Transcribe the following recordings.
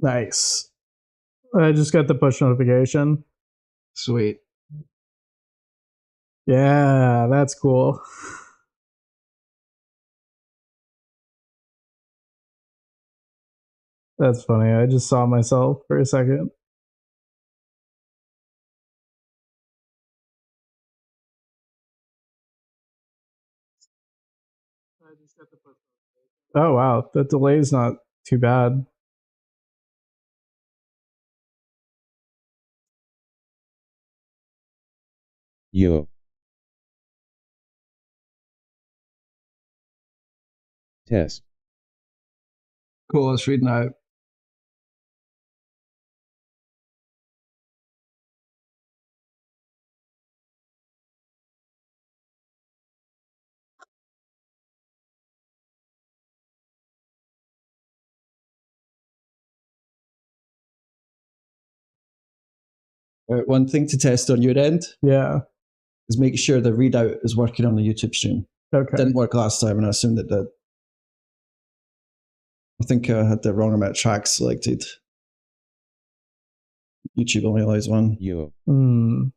Nice. I just got the push notification. Sweet. Yeah, that's cool. That's funny. I just saw myself for a second. Oh, wow. The delay is not too bad. Yo. Test. Cool, let's read now. Right, one thing to test on your end is make sure the readout is working on the YouTube stream. Okay. Didn't work last time, and I assumed it did. I think I had the wrong amount of tracks selected. YouTube only allows one. Yo. And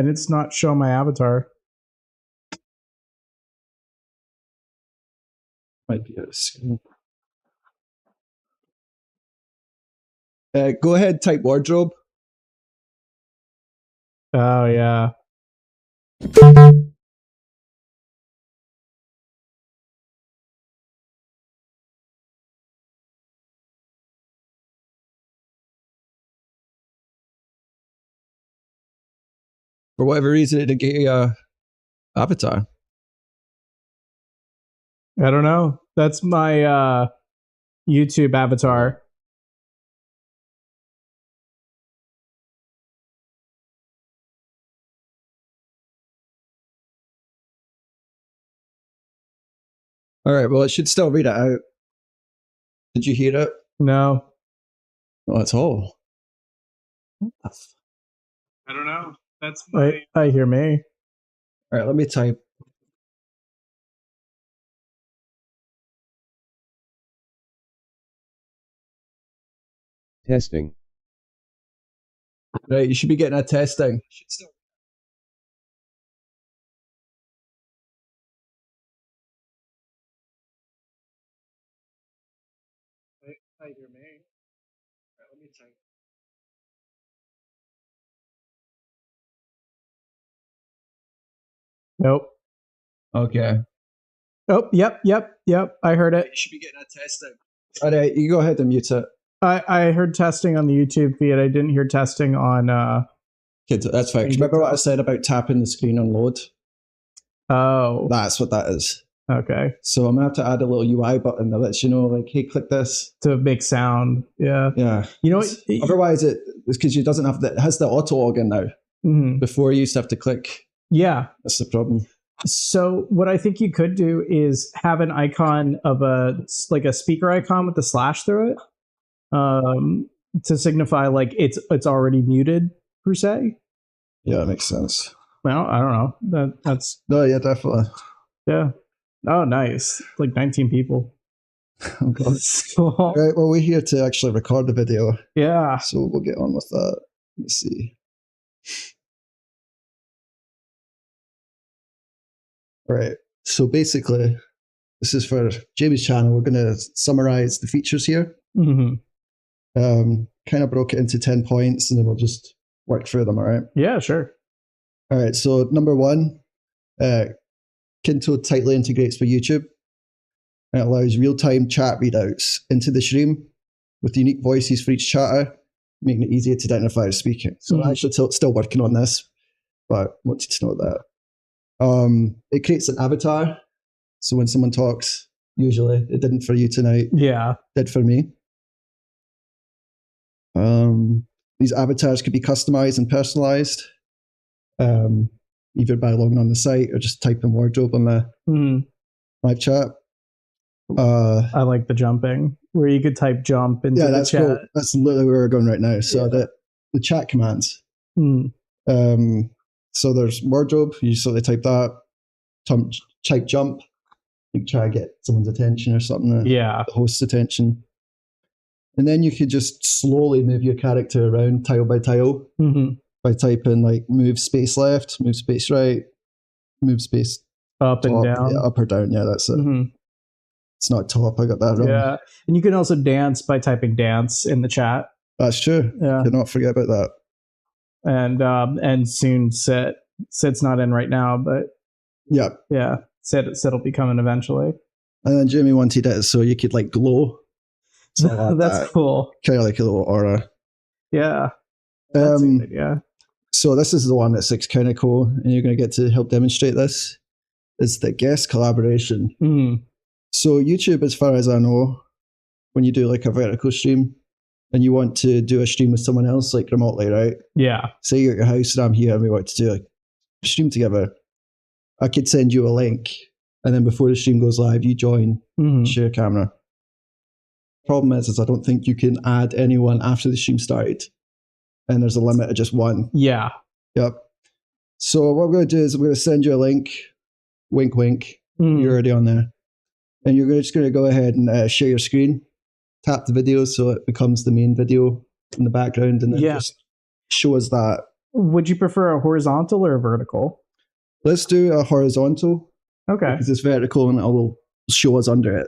it's not showing my avatar. Might be a screen. Go ahead, type wardrobe. Oh, yeah. For whatever reason, it didn't get you avatar. I don't know. That's my YouTube avatar. All right, well, it should still read it out. Did you hear it? No. Well, that's all. I don't know. That's my... I hear me. All right, let me type. Testing. Right, you should be getting a testing. I hear me. Right, let me type. Nope. Okay. Oh, yep. I heard it. You should be getting a testing. All right, you go ahead and mute it. I heard testing on the YouTube feed. I didn't hear testing on... Kynto, that's fine. Remember what I said about tapping the screen on load? Oh. That's what that is. Okay. So I'm going to have to add a little UI button that lets you know, like, hey, click this. To make sound. Yeah. Yeah. You know what? Otherwise, it's because it doesn't have it has the auto login now. Mm-hmm. Before you used to have to click. Yeah. That's the problem. So what I think you could do is have an icon of a speaker icon with the slash through it, to signify like it's already muted per se. Yeah, that makes sense. Well, I don't know. That's no, yeah, definitely. Yeah. Oh, nice. Like 19 people. Oh, God. All right. Well, we're here to actually record the video. Yeah. So we'll get on with that. Let's see. All right. So basically, this is for Jamie's channel. We're going to summarize the features here. Mm-hmm. Kind of broke it into 10 points, and then we'll just work through them. All right. Yeah, sure. All right. So number one, Kynto tightly integrates with YouTube. It allows real-time chat readouts into the stream with unique voices for each chatter, making it easier to identify who's speaking. So I'm actually still working on this, but I want you to know that. It creates an avatar. So when someone talks, usually it didn't for you tonight. Yeah. Did for me. These avatars could be customized and personalized, either by logging on the site or just typing wardrobe on the live chat. I like the jumping where you could type jump into the chat. Cool. That's literally where we're going right now. So the chat commands. So there's wardrobe. You sort of type that. Type jump. You try to get someone's attention or something. Yeah. The host's attention. And then you could just slowly move your character around tile by tile by typing like move space left, move space right, move space Up top, and down. yeah, up or down. Yeah, that's it. It's not top. I got that wrong. Yeah. And you can also dance by typing dance in the chat. That's true. Yeah. Cannot forget about that. And soon Sit. Sit's not in right now, but yeah. Sit'll be coming eventually. And then Jimmy wanted it so you could like glow. So like that's cool. Kind of like a little aura. Yeah. That's a good idea. So this is the one that's like kind of cool, and you're going to get to help demonstrate this. Is the guest collaboration. So YouTube, as far as I know, when you do like a vertical stream and you want to do a stream with someone else like remotely, right? Yeah. Say you're at your house and I'm here and we want to do a stream together. I could send you a link, and then before the stream goes live, you join, share camera. Problem is I don't think you can add anyone after the stream started, and there's a limit of just one. Yeah. Yep. So what we're going to do is I'm going to send you a link. Wink, wink. You're already on there. And you're just going to go ahead and share your screen. Tap the video so it becomes the main video in the background, and then just show us that. Would you prefer a horizontal or a vertical? Let's do a horizontal. Okay. Because it's vertical and it will show us under it.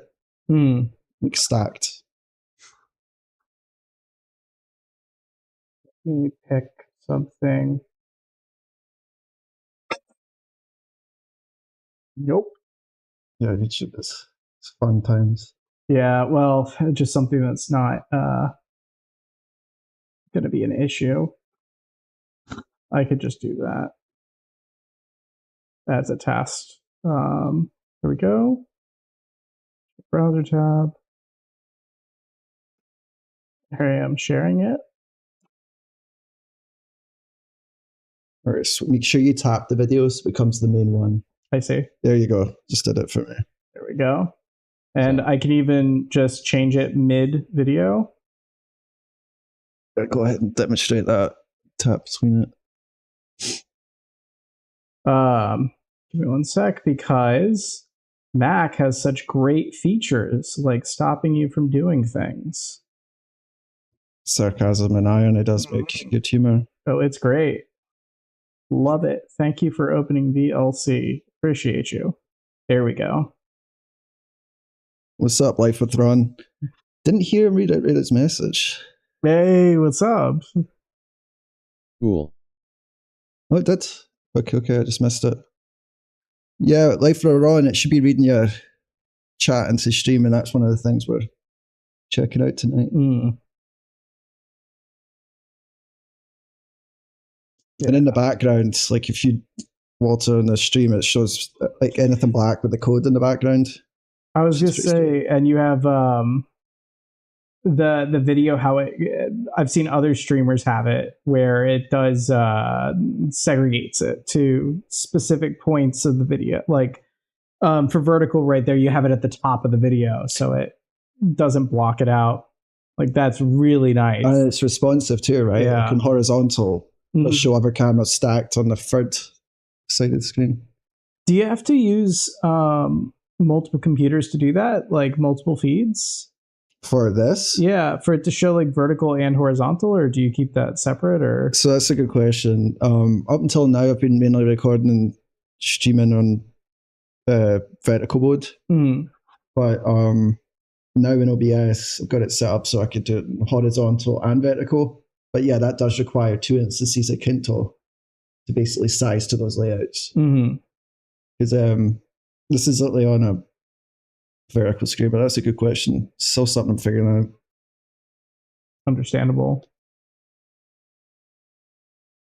Like stacked. Let me pick something. Nope. Yeah, YouTube is fun times. Yeah, well, just something that's not going to be an issue. I could just do that as a test. Here we go. Browser tab. Here I am sharing it. All right, so make sure you tap the video so it becomes the main one. I see. There you go. Just did it for me. There we go. And I can even just change it mid-video. Go ahead and demonstrate that. Tap between it. Give me one sec, because Mac has such great features, like stopping you from doing things. Sarcasm and irony does make good humor. Oh, it's great. Love it. Thank you for opening VLC. Appreciate you. There we go. What's up, Life with Ron? Didn't hear him read his message. Hey, what's up? Cool. Oh, it did? Okay, I just missed it. Yeah, Life with Ron, it should be reading your chat into stream, and that's one of the things we're checking out tonight. And in the background, like if you water on the stream, it shows like anything black with the code in the background. I was just say, and you have the video, how I've seen other streamers have it where it does segregates it to specific points of the video. Like for vertical right there, you have it at the top of the video, so it doesn't block it out. Like that's really nice. And it's responsive too, right? Yeah. Like in horizontal, it'll show other cameras stacked on the third side of the screen. Do you have to use multiple computers to do that, like multiple feeds for this? Yeah, for it to show like vertical and horizontal, or do you keep that separate? Or so that's a good question. Up until now, I've been mainly recording and streaming on vertical mode, but now in OBS, I've got it set up so I could do it horizontal and vertical. But yeah, that does require 2 instances of Kynto to basically size to those layouts. Because this is literally on a vertical screen, but that's a good question. Still something I'm figuring out. Understandable.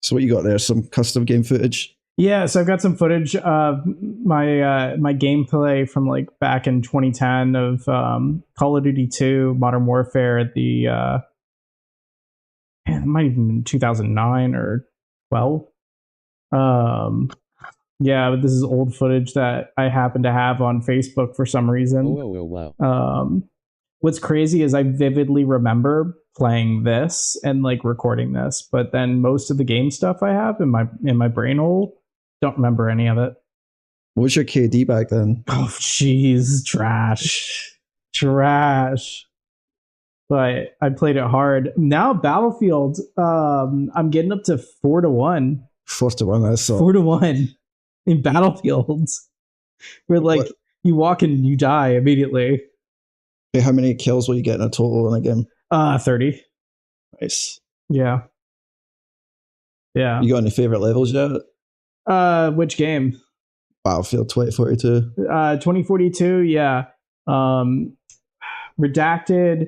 So what you got there? Some custom game footage? Yeah, so I've got some footage of my my gameplay from like back in 2010 of Call of Duty 2 Modern Warfare at the it might even been 2009 or 12. Yeah, but this is old footage that I happen to have on Facebook for some reason. Oh, wow. What's crazy is I vividly remember playing this and like recording this, but then most of the game stuff I have in my brain hole, don't remember any of it. What was your KD back then? Oh, jeez, trash. but I played it hard. Now Battlefield, I'm getting up to 4-1. 4-1. I saw 4-1 in Battlefields, where like you walk and you die immediately. How many kills will you get in a total in a game? 30. Nice. Yeah. You got any favorite levels yet? Which game? Battlefield 2042. 2042. Yeah. Redacted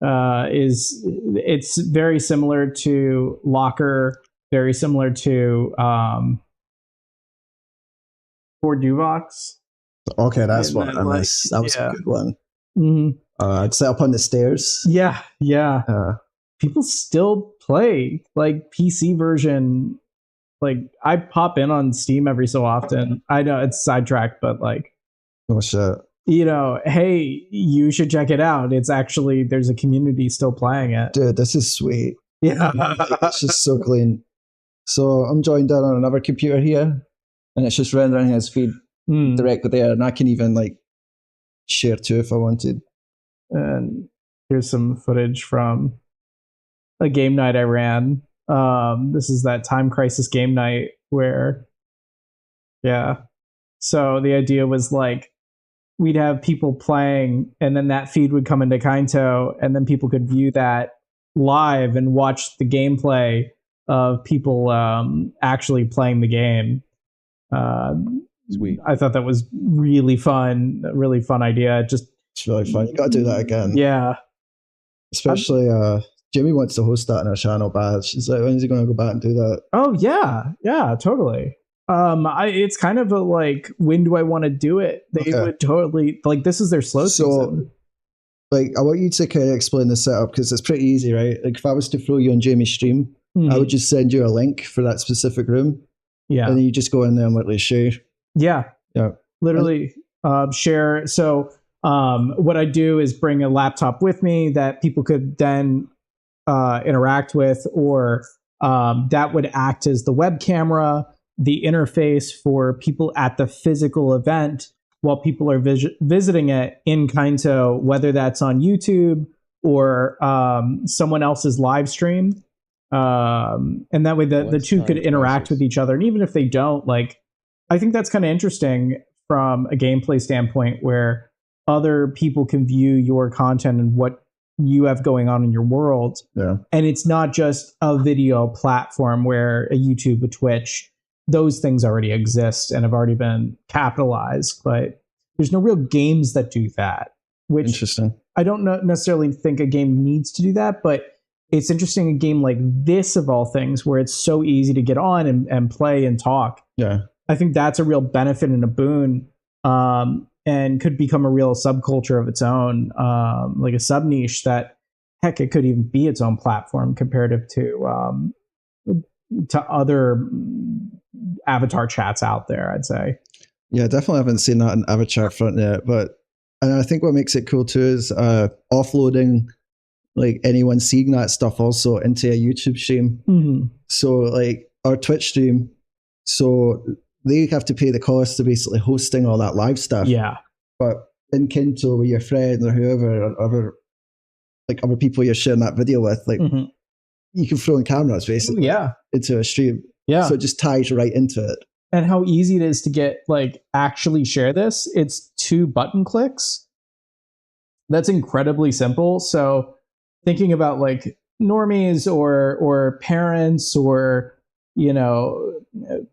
it's very similar to Locker, very similar to Fort Duvox. Okay, that's one I missed. That was a good one. Mm-hmm. I'd set up on the stairs. Yeah. People still play like PC version. Like I pop in on Steam every so often. I know it's sidetracked, but like, oh shit. Hey, you should check it out. It's actually, there's a community still playing it. Dude, this is sweet. Yeah. It's just so clean. So I'm joined in on another computer here, and it's just rendering his feed directly there, and I can even like share too if I wanted. And here's some footage from a game night I ran. This is that Time Crisis game night where, so the idea was like, we'd have people playing, and then that feed would come into Kynto, and then people could view that live and watch the gameplay of people actually playing the game. Sweet. I thought that was really fun, a really fun idea. It's really fun. You got to do that again. Yeah. Especially Jimmy wants to host that on our channel, but she's like, when's he going to go back and do that? Oh yeah, totally. It's kind of a like, when do I want to do it? They would totally like, this is their slow season. Like, I want you to kind of explain the setup because it's pretty easy, right? Like, if I was to throw you on Jamie's stream, I would just send you a link for that specific room. Yeah, and then you just go in there and literally share. Yeah, literally share. So, what I do is bring a laptop with me that people could then interact with, or that would act as the web camera, the interface for people at the physical event while people are visiting it in Kynto, whether that's on YouTube or someone else's live stream. And that way the two could interact with each other. And even if they don't, like, I think that's kind of interesting from a gameplay standpoint, where other people can view your content and what you have going on in your world. Yeah. And it's not just a video platform where a YouTube, a Twitch, those things already exist and have already been capitalized, but there's no real games that do that, which interesting. I don't necessarily think a game needs to do that, but it's interesting, a game like this of all things, where it's so easy to get on and play and talk. Yeah. I think that's a real benefit and a boon, and could become a real subculture of its own, like a sub niche that, heck, it could even be its own platform comparative to other avatar chats out there, I'd say. Yeah, definitely haven't seen that in avatar front yet, and I think what makes it cool too is offloading like anyone seeing that stuff also into a YouTube stream. Mm-hmm. So like our Twitch stream, so they have to pay the cost of basically hosting all that live stuff. Yeah. But in Kynto with your friends or whoever, or other people you're sharing that video with, like you can throw in cameras basically into a stream. Yeah. So it just ties right into it. And how easy it is to get, like, actually share this. It's 2 button clicks. That's incredibly simple. So thinking about like normies or parents or, you know,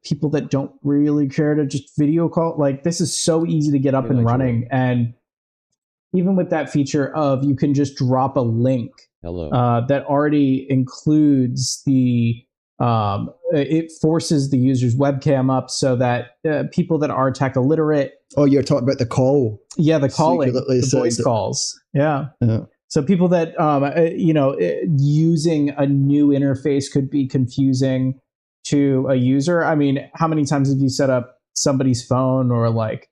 people that don't really care to just video call, like, this is so easy to get up and running. And even with that feature of, you can just drop a link that already includes the it forces the user's webcam up so that people that are tech illiterate. Oh, you're talking about the call. Yeah, the calling, the voice calls. Yeah. So people that using a new interface could be confusing to a user. I mean, how many times have you set up somebody's phone or like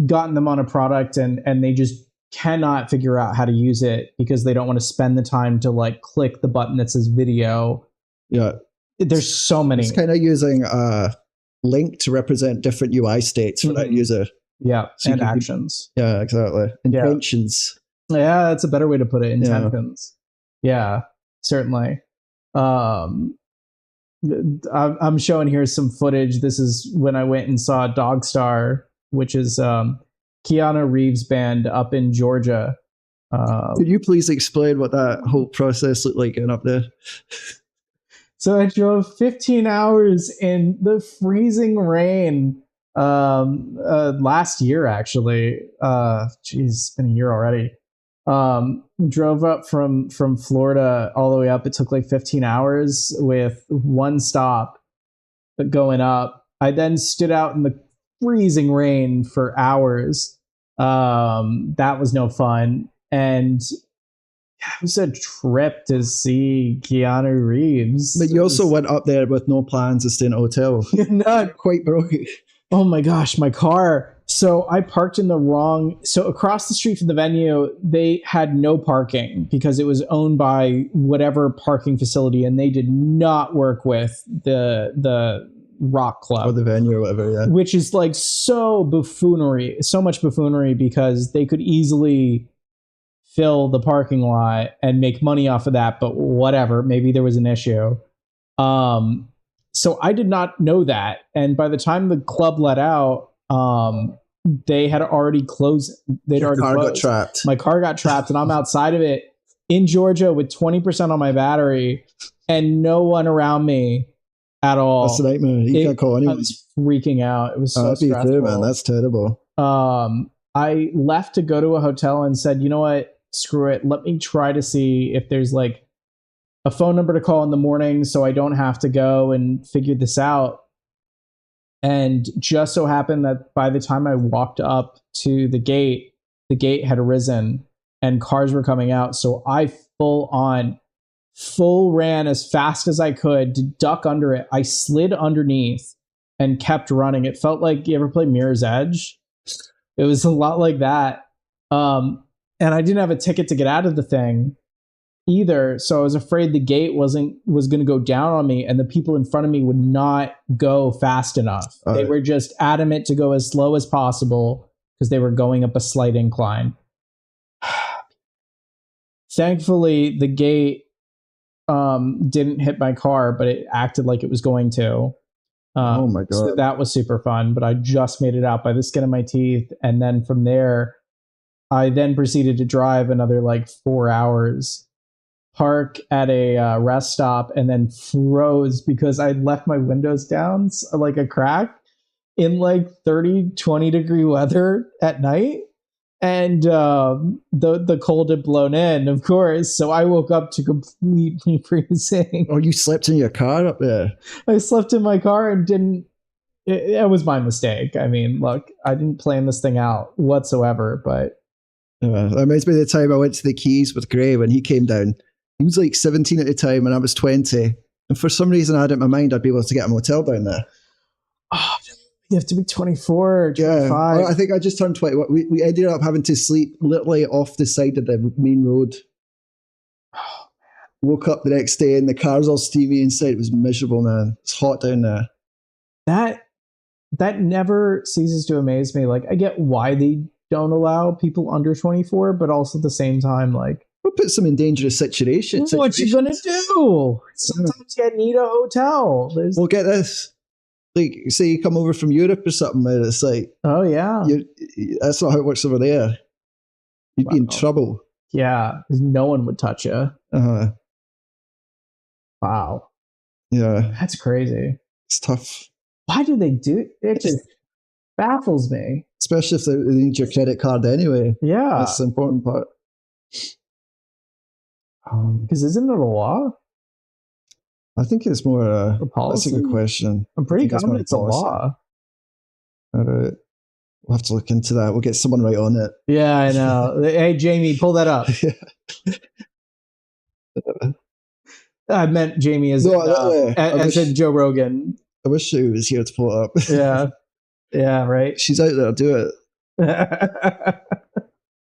gotten them on a product and they just cannot figure out how to use it because they don't want to spend the time to like click the button that says video? Yeah. There's so many. It's kind of using a link to represent different UI states for that user. Yeah, so and actions. Yeah, exactly. Intentions. Yeah, that's a better way to put it. Intentions. Yeah, certainly. I'm showing here some footage. This is when I went and saw Dogstar, which is Keanu Reeves' band up in Georgia. Could you please explain what that whole process looked like getting up there? So I drove 15 hours in the freezing rain last year, actually. It's been a year already. Drove up from Florida all the way up. It took like 15 hours with one stop going up. I then stood out in the freezing rain for hours. That was no fun. And it was a trip to see Keanu Reeves. But you also went up there with no plans to stay in a hotel. Not quite broke. Oh my gosh, my car. So I parked in the wrong. So across the street from the venue, they had no parking because it was owned by whatever parking facility, and they did not work with the rock club or the venue or whatever. Yeah, which is like so much buffoonery because they could easily fill the parking lot and make money off of that. But whatever, maybe there was an issue. So I did not know that. And by the time the club let out, they had already closed. Your car got trapped. My car got trapped, and I'm outside of it in Georgia with 20% on my battery and no one around me at all. That's a nightmare. You can't call anyone. I was freaking out. It was so stressful. Too, man. That's terrible. I left to go to a hotel and said, you know what? Screw it. Let me try to see if there's like a phone number to call in the morning so I don't have to go and figure this out. And just so happened that by the time I walked up to the gate had risen and cars were coming out. So I full ran as fast as I could to duck under it. I slid underneath and kept running. It felt like, you ever play Mirror's Edge? It was a lot like that. And I didn't have a ticket to get out of the thing either, so I was afraid the gate was going to go down on me, and the people in front of me would not go fast enough. They were just adamant to go as slow as possible because they were going up a slight incline. Thankfully, the gate didn't hit my car, but it acted like it was going to. Oh my god! So that was super fun. But I just made it out by the skin of my teeth, and then from there, I then proceeded to drive another like 4 hours. Park at a rest stop, and then froze because I left my windows down like a crack in like 20 degree weather at night. And the cold had blown in, of course. So I woke up to completely freezing. Oh, you slept in your car up there? I slept in my car and didn't. It was my mistake. I mean, look, I didn't plan this thing out whatsoever, but. That reminds me of the time I went to the Keys with Gray when he came down. He was like 17 at the time and I was 20. And for some reason I had it in my mind I'd be able to get a motel down there. Oh, you have to be 24 or 25. Yeah, well, I think I just turned 20. We ended up having to sleep literally off the side of the main road. Oh, woke up the next day and the car's all steamy inside. It was miserable, man. It's hot down there. That never ceases to amaze me. Like, I get why they don't allow people under 24, but also at the same time, like, we'll put some in dangerous situations. What you gonna do? Sometimes you need a hotel. Well, get this. Like, say you come over from Europe or something, and it's like, oh yeah, that's not how it works over there. You'd be in trouble. Yeah, because no one would touch you. Wow. Yeah, that's crazy. It's tough. Why do they do it? Just baffles me. Especially if they need your credit card anyway. Yeah, that's the important part. Because isn't it a law? I think it's more a policy. That's a good question. I'm pretty confident it's a law. We'll have to look into that. We'll get someone right on it. Yeah, I know. Hey, Jamie, pull that up. I meant Jamie as in Joe Rogan. I wish she was here to pull it up. Yeah, right. She's out there. Do it.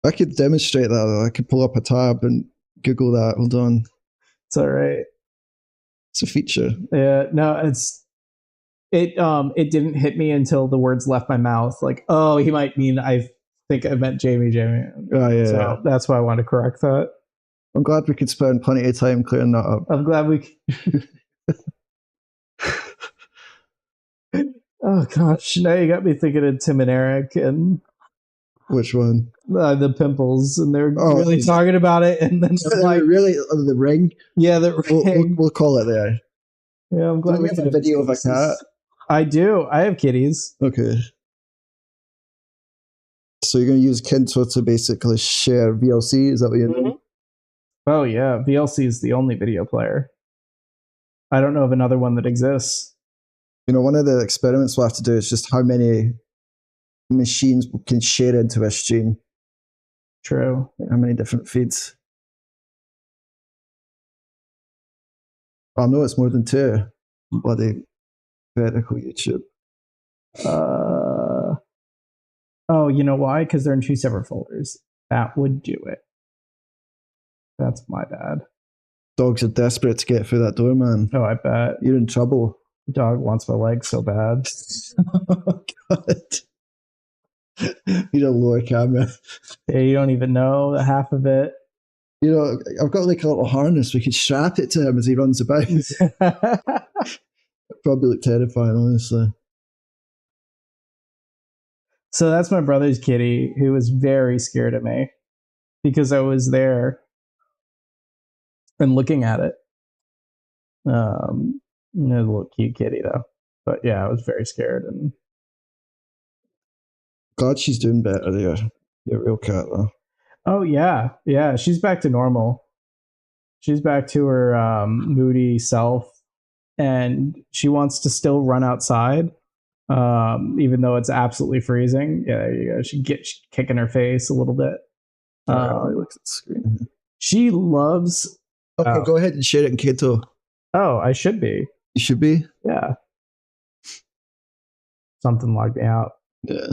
I could demonstrate that. I could pull up a tab and Google that. Hold on. It's all right. It's a feature. Yeah, no, it didn't hit me until the words left my mouth. Like, oh, he might mean I've think I meant Jamie. Oh, yeah, So yeah. that's why I wanted to correct that. I'm glad we could spend plenty of time clearing that up. I'm glad we. Oh gosh, now you got me thinking of Tim and Eric and Which one? the pimples, and they're really talking about it, and then like, really the ring. Yeah, the ring. We'll call it there. Yeah, I'm glad we have a video of a cat. I do. I have kitties. Okay. So you're going to use Kynto to basically share VLC? Is that what you're doing? Oh yeah, VLC is the only video player. I don't know of another one that exists. You know, one of the experiments we'll have to do is just how many machines can share into a stream. True. How many different feeds? I know it's more than 2. Bloody vertical YouTube. Oh, you know why? Because they're in 2 separate folders. That would do it. That's my bad. Dogs are desperate to get through that door, man. Oh, I bet. You're in trouble. The dog wants my leg so bad. Oh, God. You need a lower camera. Yeah, you don't even know half of it. You know, I've got like a little harness. We could strap it to him as he runs about. Probably look terrifying, honestly. So that's my brother's kitty, who was very scared of me because I was there and looking at it. A little cute kitty though, but yeah, I was very scared. And God, she's doing better there. You're a real cat though. Oh yeah, she's back to normal. She's back to her moody self, and she wants to still run outside, even though it's absolutely freezing. Yeah, there you go. She's kicking her face a little bit. Looks at the screen. She loves. Okay, go ahead and share it in Kynto. Oh, I should be. You should be. Yeah. Something logged me out. Yeah.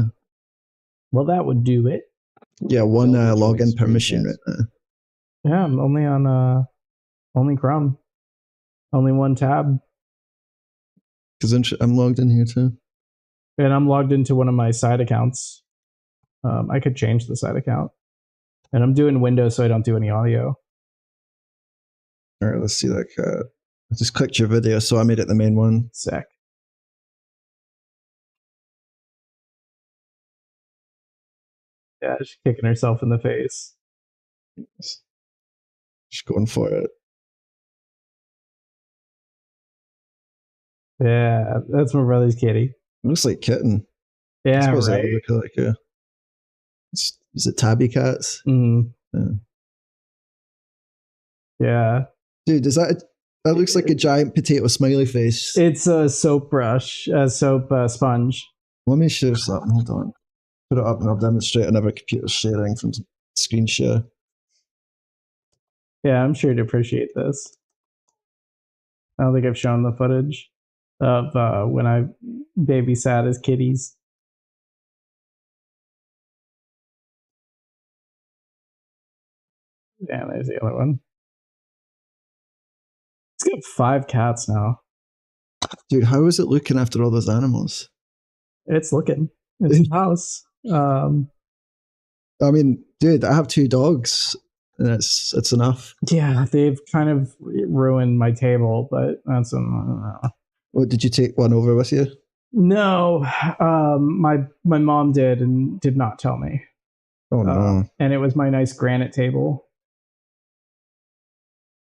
Well, that would do it. Yeah, one login permission right now. Yeah, I'm only on only Chrome, only one tab. Because I'm logged in here too, and I'm logged into one of my side accounts. I could change the side account, and I'm doing Windows, so I don't do any audio. All right, let's see that cat. I just clicked your video, so I made it the main one. Sick. Yeah, she's kicking herself in the face. She's going for it. Yeah, that's my brother's kitty. It looks like kitten. Yeah, right. Look like is it tabby cats? Mm-hmm. Yeah. Dude, that looks like a giant potato smiley face. It's a soap brush, a soap sponge. Let me share something. Hold on. Put it up and I'll demonstrate another computer sharing from screen share. Yeah, I'm sure to appreciate this. I don't think I've shown the footage of when I babysat as kitties. Yeah, there's the other one. It's got 5 cats now. Dude, how is it looking after all those animals? It's looking. It's a house. I mean, dude, I have 2 dogs, and it's enough. Yeah, they've kind of ruined my table, but that's I don't know. What, did you take one over with you? No, my mom did and did not tell me. Oh no! And it was my nice granite table.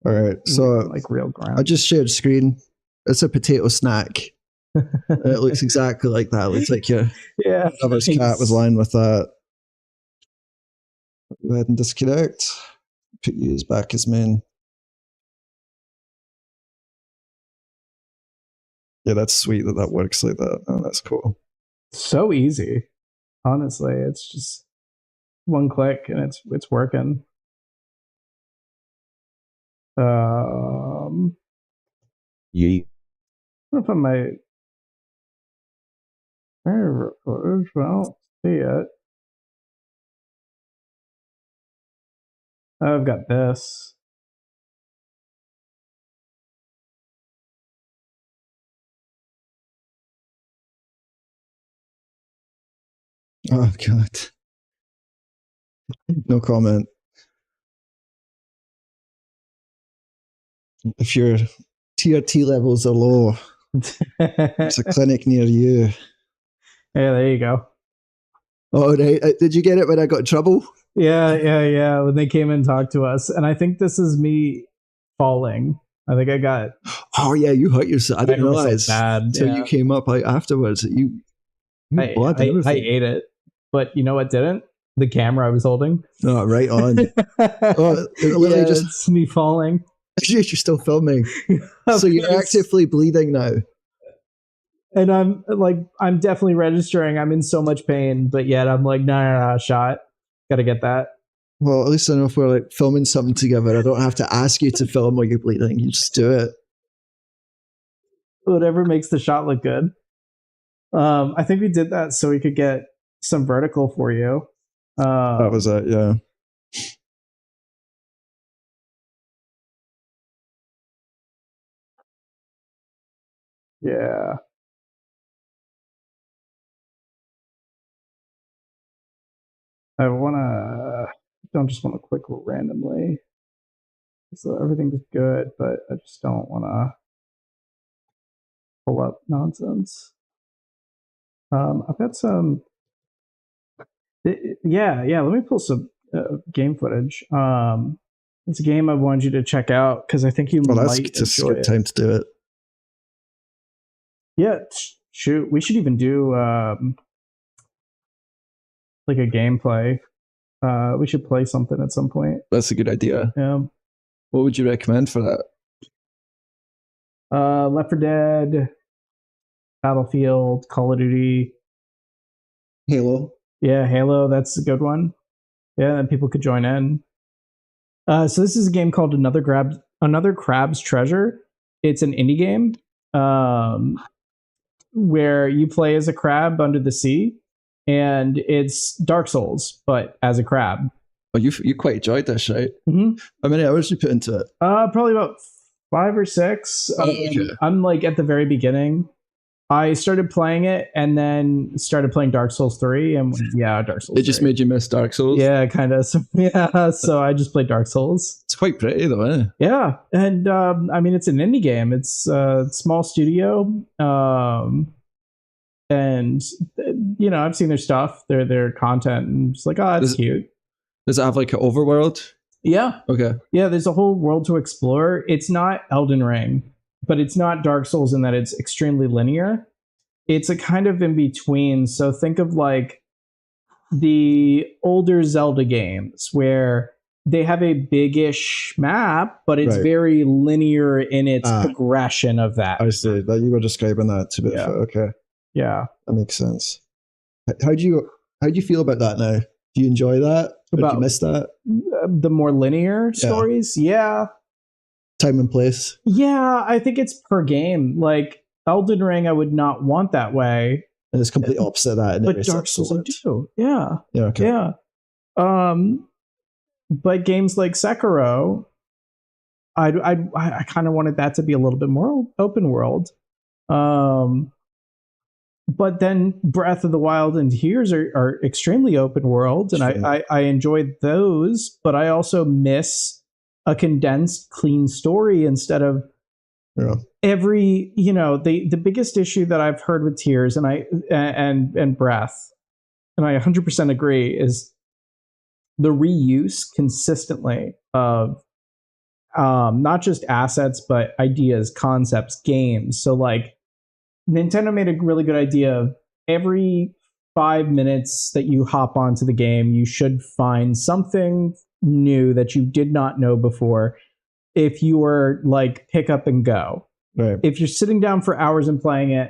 All right, so like real granite. I just shared screen. It's a potato snack. It looks exactly like that. It looks like your brother's cat was lying with that. Go ahead and disconnect. Put you as back as main. Yeah, that's sweet that works like that. Oh, that's cool. So easy. Honestly, it's just one click and it's working. Yeet. I don't know if I might. I don't see it. I've got this. Oh God. No comment. If your TRT levels are low, there's a clinic near you. Yeah, there you go. Oh, right. Did you get it when I got in trouble? Yeah. When they came and talked to us, and I think this is me falling. I think I got. Oh yeah, you hurt yourself. I didn't realize bad until you came up afterwards that you blood and I everything. ate it, but you know what didn't? The camera I was holding. Oh, right on. Oh, it literally it's me falling. You're still filming. So you're actively bleeding now. And I'm definitely registering. I'm in so much pain, but yet I'm like, no, shot. Gotta get that. Well, at least I know if we're like filming something together, I don't have to ask you to film while you're bleeding. You just do it. Whatever makes the shot look good. I think we did that so we could get some vertical for you. That was it, yeah. Yeah. Don't just want to click randomly. So everything's good, but I just don't want to pull up nonsense. I've got some. Yeah. Let me pull some game footage. It's a game I wanted you to check out because I think you might enjoy it. Time to do it. Yeah, shoot. We should even do like a gameplay. We should play something at some point. That's a good idea. Yeah. What would you recommend for that? Left 4 Dead, Battlefield, Call of Duty, Halo. Yeah, Halo. That's a good one. Yeah, and people could join in. So this is a game called Another Crab's Treasure. It's an indie game where you play as a crab under the sea, and it's Dark Souls, but as a crab. Oh, you quite enjoyed this, right? Mm-hmm. How many hours did you put into it? Probably about 5 or 6. Okay. I'm like at the very beginning. I started playing it and then started playing Dark Souls 3, and Dark Souls. It just made you miss Dark Souls? Yeah, kind of. So, so I just played Dark Souls. It's quite pretty though, isn't it? Yeah, and I mean, it's an indie game. It's a small studio, and I've seen their stuff, their content, and it's like, oh, that's cute. Does it have like an overworld? Yeah. Okay. Yeah, there's a whole world to explore. It's not Elden Ring, but it's not Dark Souls in that it's extremely linear. It's a kind of in between. So think of like the older Zelda games where they have a big-ish map, but it's very linear in its progression of that. I see. That you were describing that to be okay. Yeah. That makes sense. How do you feel about that now? Do you enjoy that? Or do you miss that? The more linear stories? Yeah. Time and place? Yeah, I think it's per game. Like Elden Ring, I would not want that way. And it's completely opposite of that. But Dark Souls, I do. Yeah. Yeah, okay. Yeah. But games like Sekiro, I kind of wanted that to be a little bit more open world. But then Breath of the Wild and Tears are extremely open world, and I enjoyed those, but I also miss a condensed, clean story instead of every, the biggest issue that I've heard with Tears and Breath, and I 100% agree, is the reuse consistently of not just assets, but ideas, concepts, games. So like, Nintendo made a really good idea of every 5 minutes that you hop onto the game, you should find something new that you did not know before. If you were like pick up and go, if you're sitting down for hours and playing it,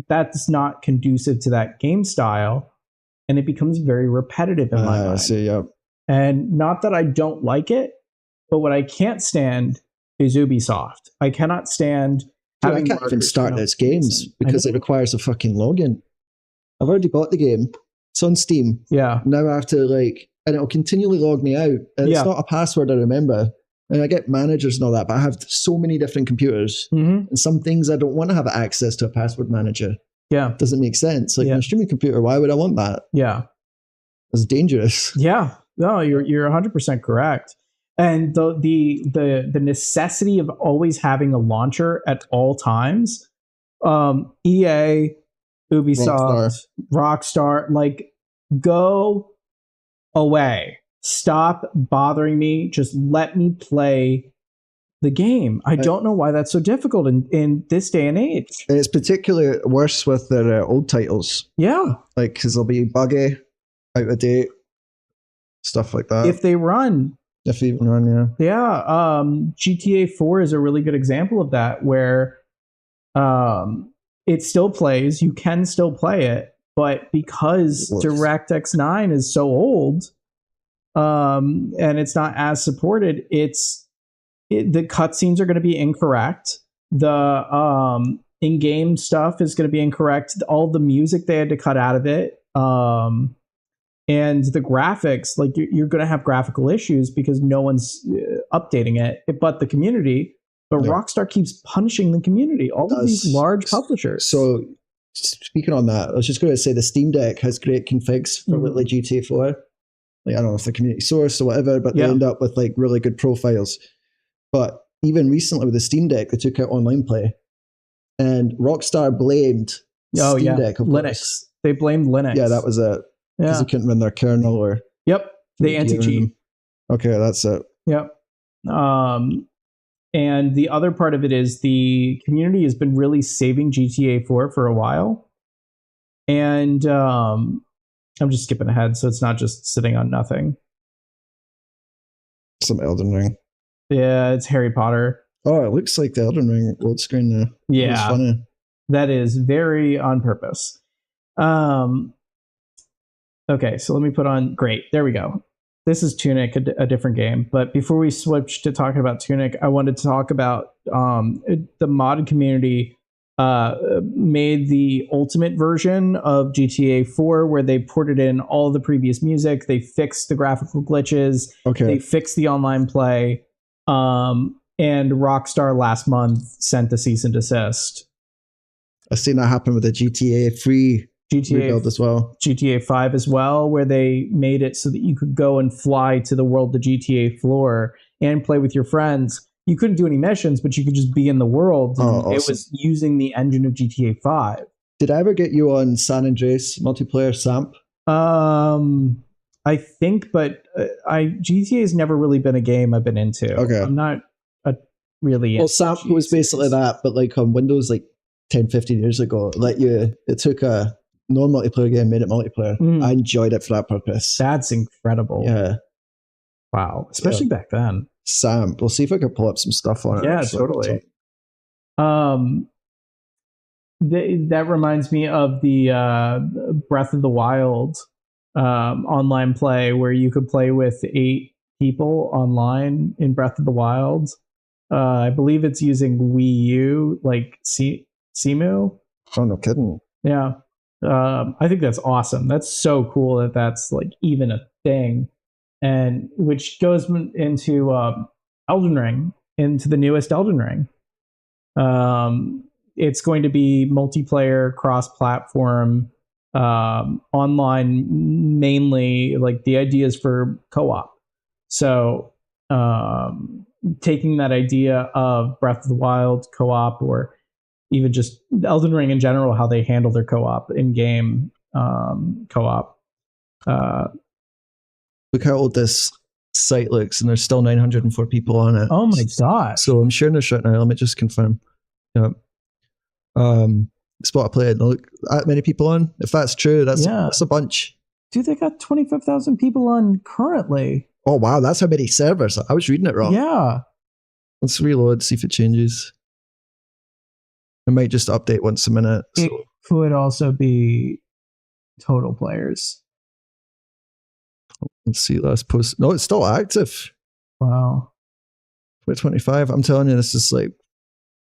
that's not conducive to that game style, and it becomes very repetitive in my mind. I see, yeah. And not that I don't like it, but what I can't stand is Ubisoft. I cannot stand. I can't even start its games because it requires a fucking login. I've already bought the game. It's on Steam. Yeah. Now I have to and it'll continually log me out. And it's not a password I remember. And I get managers and all that, but I have so many different computers. Mm-hmm. And some things I don't want to have access to a password manager. Yeah. It doesn't make sense. Like my streaming computer, why would I want that? Yeah. It's dangerous. Yeah. No, you're 100% correct. And the necessity of always having a launcher at all times, EA, Ubisoft, Rockstar, like, go away. Stop bothering me. Just let me play the game. I don't know why that's so difficult in this day and age. And it's particularly worse with their old titles. Yeah. Like, because they'll be buggy, out of date, stuff like that. If they run. If they even run, yeah. Yeah. GTA 4 is a really good example of that, where it still plays. You can still play it, but because DirectX 9 is so old, and it's not as supported, the cutscenes are going to be incorrect. The in-game stuff is going to be incorrect. All the music they had to cut out of it. And the graphics, like, you're going to have graphical issues because no one's updating it. But Rockstar keeps punishing the community. All of these large publishers. So, speaking on that, I was just going to say the Steam Deck has great configs for like GTA 4. Like, I don't know if they're community sourced or whatever, but they end up with like really good profiles. But even recently with the Steam Deck, they took out online play, and Rockstar blamed Steam Deck. Linux. They blamed Linux. Yeah, that was it. Because they couldn't run their kernel or. Yep, they anti-cheat. Okay, that's it. Yep. And the other part of it is the community has been really saving GTA 4 for a while, and I'm just skipping ahead, so it's not just sitting on nothing. Some Elden Ring. Yeah, it's Harry Potter. Oh, it looks like the Elden Ring load screen there. Yeah, that funny. That is very on purpose. Okay, so let me put on. Great, there we go. This is Tunic, a different game. But before we switch to talking about Tunic, I wanted to talk about the modded community made the ultimate version of GTA 4, where they ported in all the previous music. They fixed the graphical glitches. Okay. They fixed the online play. And Rockstar last month sent a cease and desist. I've seen that happen with the GTA 3 rebuild as well. GTA 5 as well, where they made it so that you could go and fly to the world, the GTA floor, and play with your friends. You couldn't do any missions, but you could just be in the world. And awesome. It was using the engine of GTA 5. Did I ever get you on San Andreas multiplayer, SAMP? I think, but GTA has never really been a game I've been into. Okay. I'm not really. Well, SAMP was basically that, but like on Windows, like 10, 15 years ago, it took a non-multiplayer game, made it multiplayer. I enjoyed it for that purpose. That's incredible. Yeah. Wow. Especially back then. SAMP. We'll see if I can pull up some stuff on it. Yeah, totally. That reminds me of the Breath of the Wild online play, where you could play with 8 people online in Breath of the Wild. I believe it's using Wii U, like Simu. Oh, no kidding. Yeah. I think that's awesome. That's so cool that that's like even a thing. And which goes into Elden Ring, into the newest Elden Ring. It's going to be multiplayer, cross-platform, online mainly. Like, the idea is for co-op. So taking that idea of Breath of the Wild co-op, or even just Elden Ring in general, how they handle their co-op in-game co-op. Look how old this site looks, and there's still 904 people on it. Oh my god! So I'm sharing this right now. Let me just confirm. Yeah. Spot played. Look, that many people on. If that's true, that's a bunch. Dude, they got 25,000 people on currently. Oh wow, that's how many servers. I was reading it wrong. Yeah. Let's reload, see if it changes. It might just update once a minute. So. It could also be total players. Let's see, last post. No, it's still active. Wow. 25. I'm telling you, this is like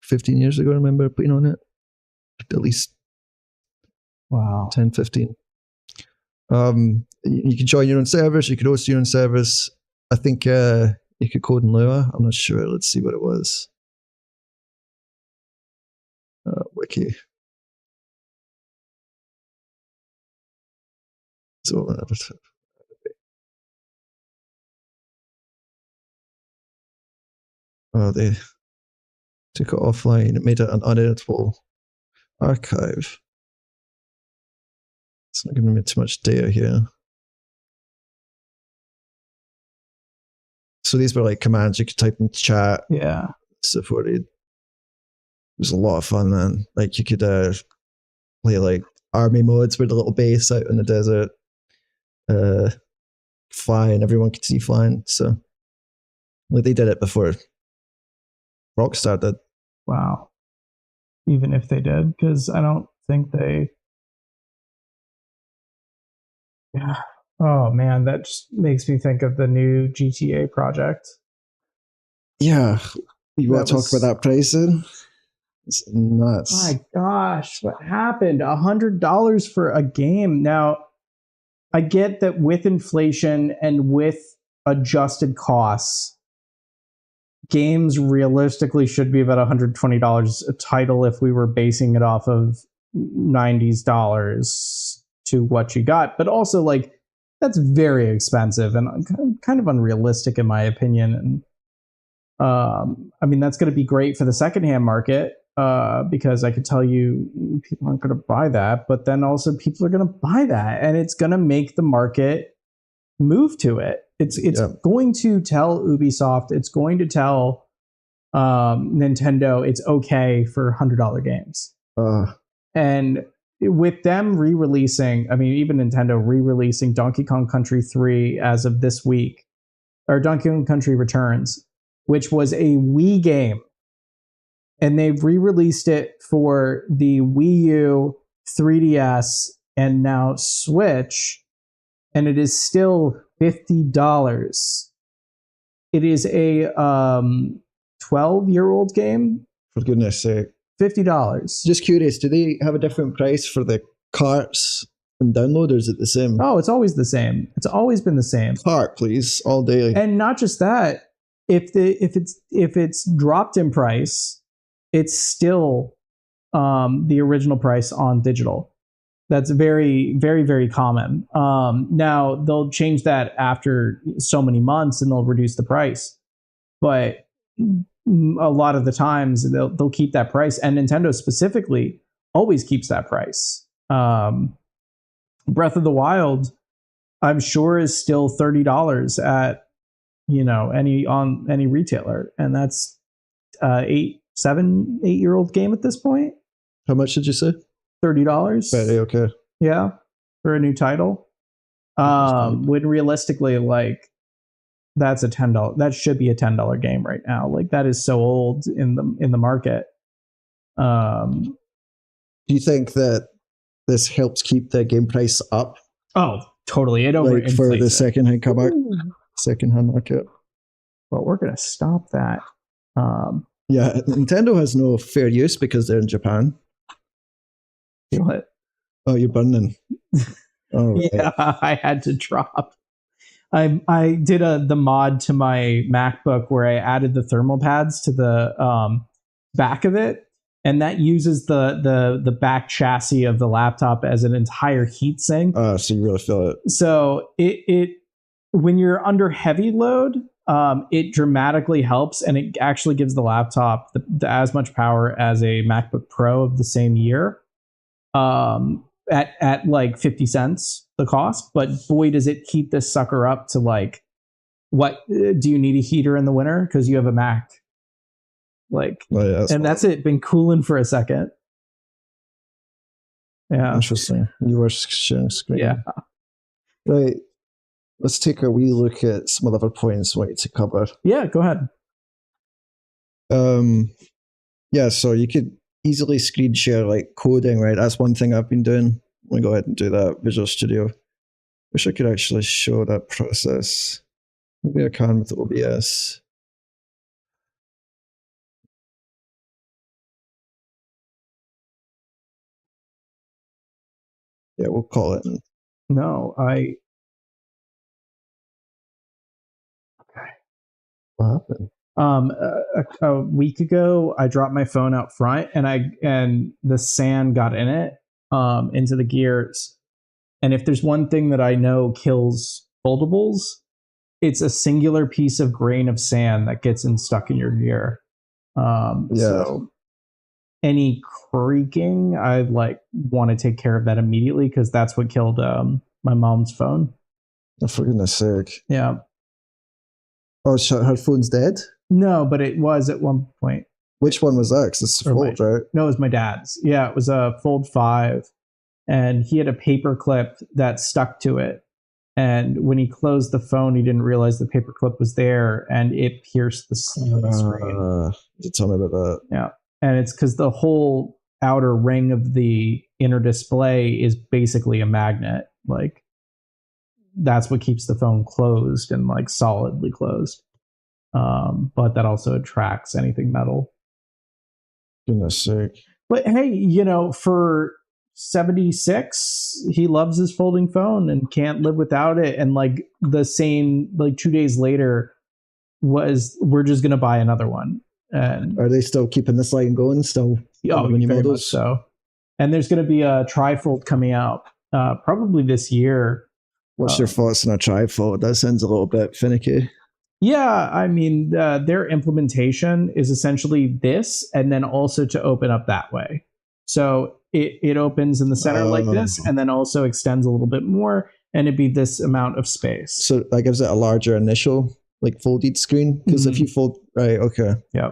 15 years ago, I remember putting on it. At least. Wow. 10, 15. You can join your own servers. You could host your own servers. I think you could code in Lua. I'm not sure. Let's see what it was. Wiki. So Oh, they took it offline. It made it an uneditable archive. It's not giving me too much data here. So these were like commands you could type in chat. Yeah. Supported. It was a lot of fun, man. Like you could play like army modes with a little base out in the desert, fly, and everyone could see flying. So like they did it before Rockstar did. Wow. Even if they did, because I don't think they. Yeah. Oh man, that just makes me think of the new GTA project. Yeah. You want to talk about that pricing? It's nuts. My gosh, what happened? $100 for a game. Now, I get that with inflation and with adjusted costs, games realistically should be about $120 a title if we were basing it off of $90 to what you got. But also, like, that's very expensive and kind of unrealistic in my opinion. And I mean, that's going to be great for the secondhand market because I could tell you people aren't going to buy that, but then also people are going to buy that, and it's going to make the market move to it. It's going to tell Ubisoft, it's going to tell Nintendo it's okay for $100 games. And with them re-releasing, I mean, even Nintendo re-releasing Donkey Kong Country 3 as of this week, or Donkey Kong Country Returns, which was a Wii game. And they've re-released it for the Wii U, 3DS, and now Switch. And it is still $50. It is a 12-year-old game. For goodness sake. $50. Just curious, do they have a different price for the carts and downloaders? Is it the same? Oh, it's always the same. It's always been the same. Cart, please, all day. And not just that, if it's dropped in price, it's still the original price on digital. That's very, very, very common. Now they'll change that after so many months and they'll reduce the price, but a lot of the times they'll keep that price, and Nintendo specifically always keeps that price. Breath of the Wild, I'm sure, is still $30 at any retailer, and that's 8-year-old game at this point. How much did you say? $30. Very okay. Yeah, for a new title. When realistically, like, that's a $10. That should be a $10 game right now. Like, that is so old in the market. Do you think that this helps keep the game price up? Oh, totally. It overinflates like for the secondhand market. Well, we're gonna stop that. Yeah, Nintendo has no fair use because they're in Japan. What? Oh, you're burning. Oh, right. Yeah, I had to drop. I did the mod to my MacBook where I added the thermal pads to the back of it, and that uses the back chassis of the laptop as an entire heat sink. So you really feel it. So it when you're under heavy load, it dramatically helps, and it actually gives the laptop as much power as a MacBook Pro of the same year. At like 50 cents the cost, but boy, does it heat this sucker up to like, what do you need a heater in the winter because you have a Mac? Like, that's it. Been cooling for a second. Yeah, interesting. You were sharing screen. Yeah, right. Let's take a wee look at some other points I want you to cover. Yeah, go ahead. Yeah, so you could easily screen share like coding, right? That's one thing I've been doing. Let me go ahead and do that. Visual Studio. Wish I could actually show that process. Maybe I can with OBS. Yeah, we'll call it. No, Okay. What happened? A week ago, I dropped my phone out front, and the sand got in it, into the gears. And if there's one thing that I know kills foldables, it's a singular piece of grain of sand that gets stuck in your gear. So any creaking, I like want to take care of that immediately because that's what killed my mom's phone. Oh, for goodness sake. Yeah. Oh, her phone's dead? No, but it was at one point. Which one was that? Because it's Fold, right? No, it was my dad's. Yeah, it was a Fold 5. And he had a paper clip that stuck to it. And when he closed the phone, he didn't realize the paper clip was there and it pierced the screen. You tell me about that. Yeah. And it's because the whole outer ring of the inner display is basically a magnet. Like, that's what keeps the phone closed and like solidly closed. But that also attracts anything metal. Goodness sake. But hey, you know, for 76, he loves his folding phone and can't live without it. And like the same, like 2 days later, we're just gonna buy another one. And are they still keeping this line going? Still, very much so. And there's gonna be a trifold coming out probably this year. What's your thoughts on a trifold? That sounds a little bit finicky. Yeah, I mean, their implementation is essentially this, and then also to open up that way. So it opens in the center like this, and then also extends a little bit more, and it'd be this amount of space. So that gives it a larger initial, like folded screen. Because if you fold, right? Okay. Yeah.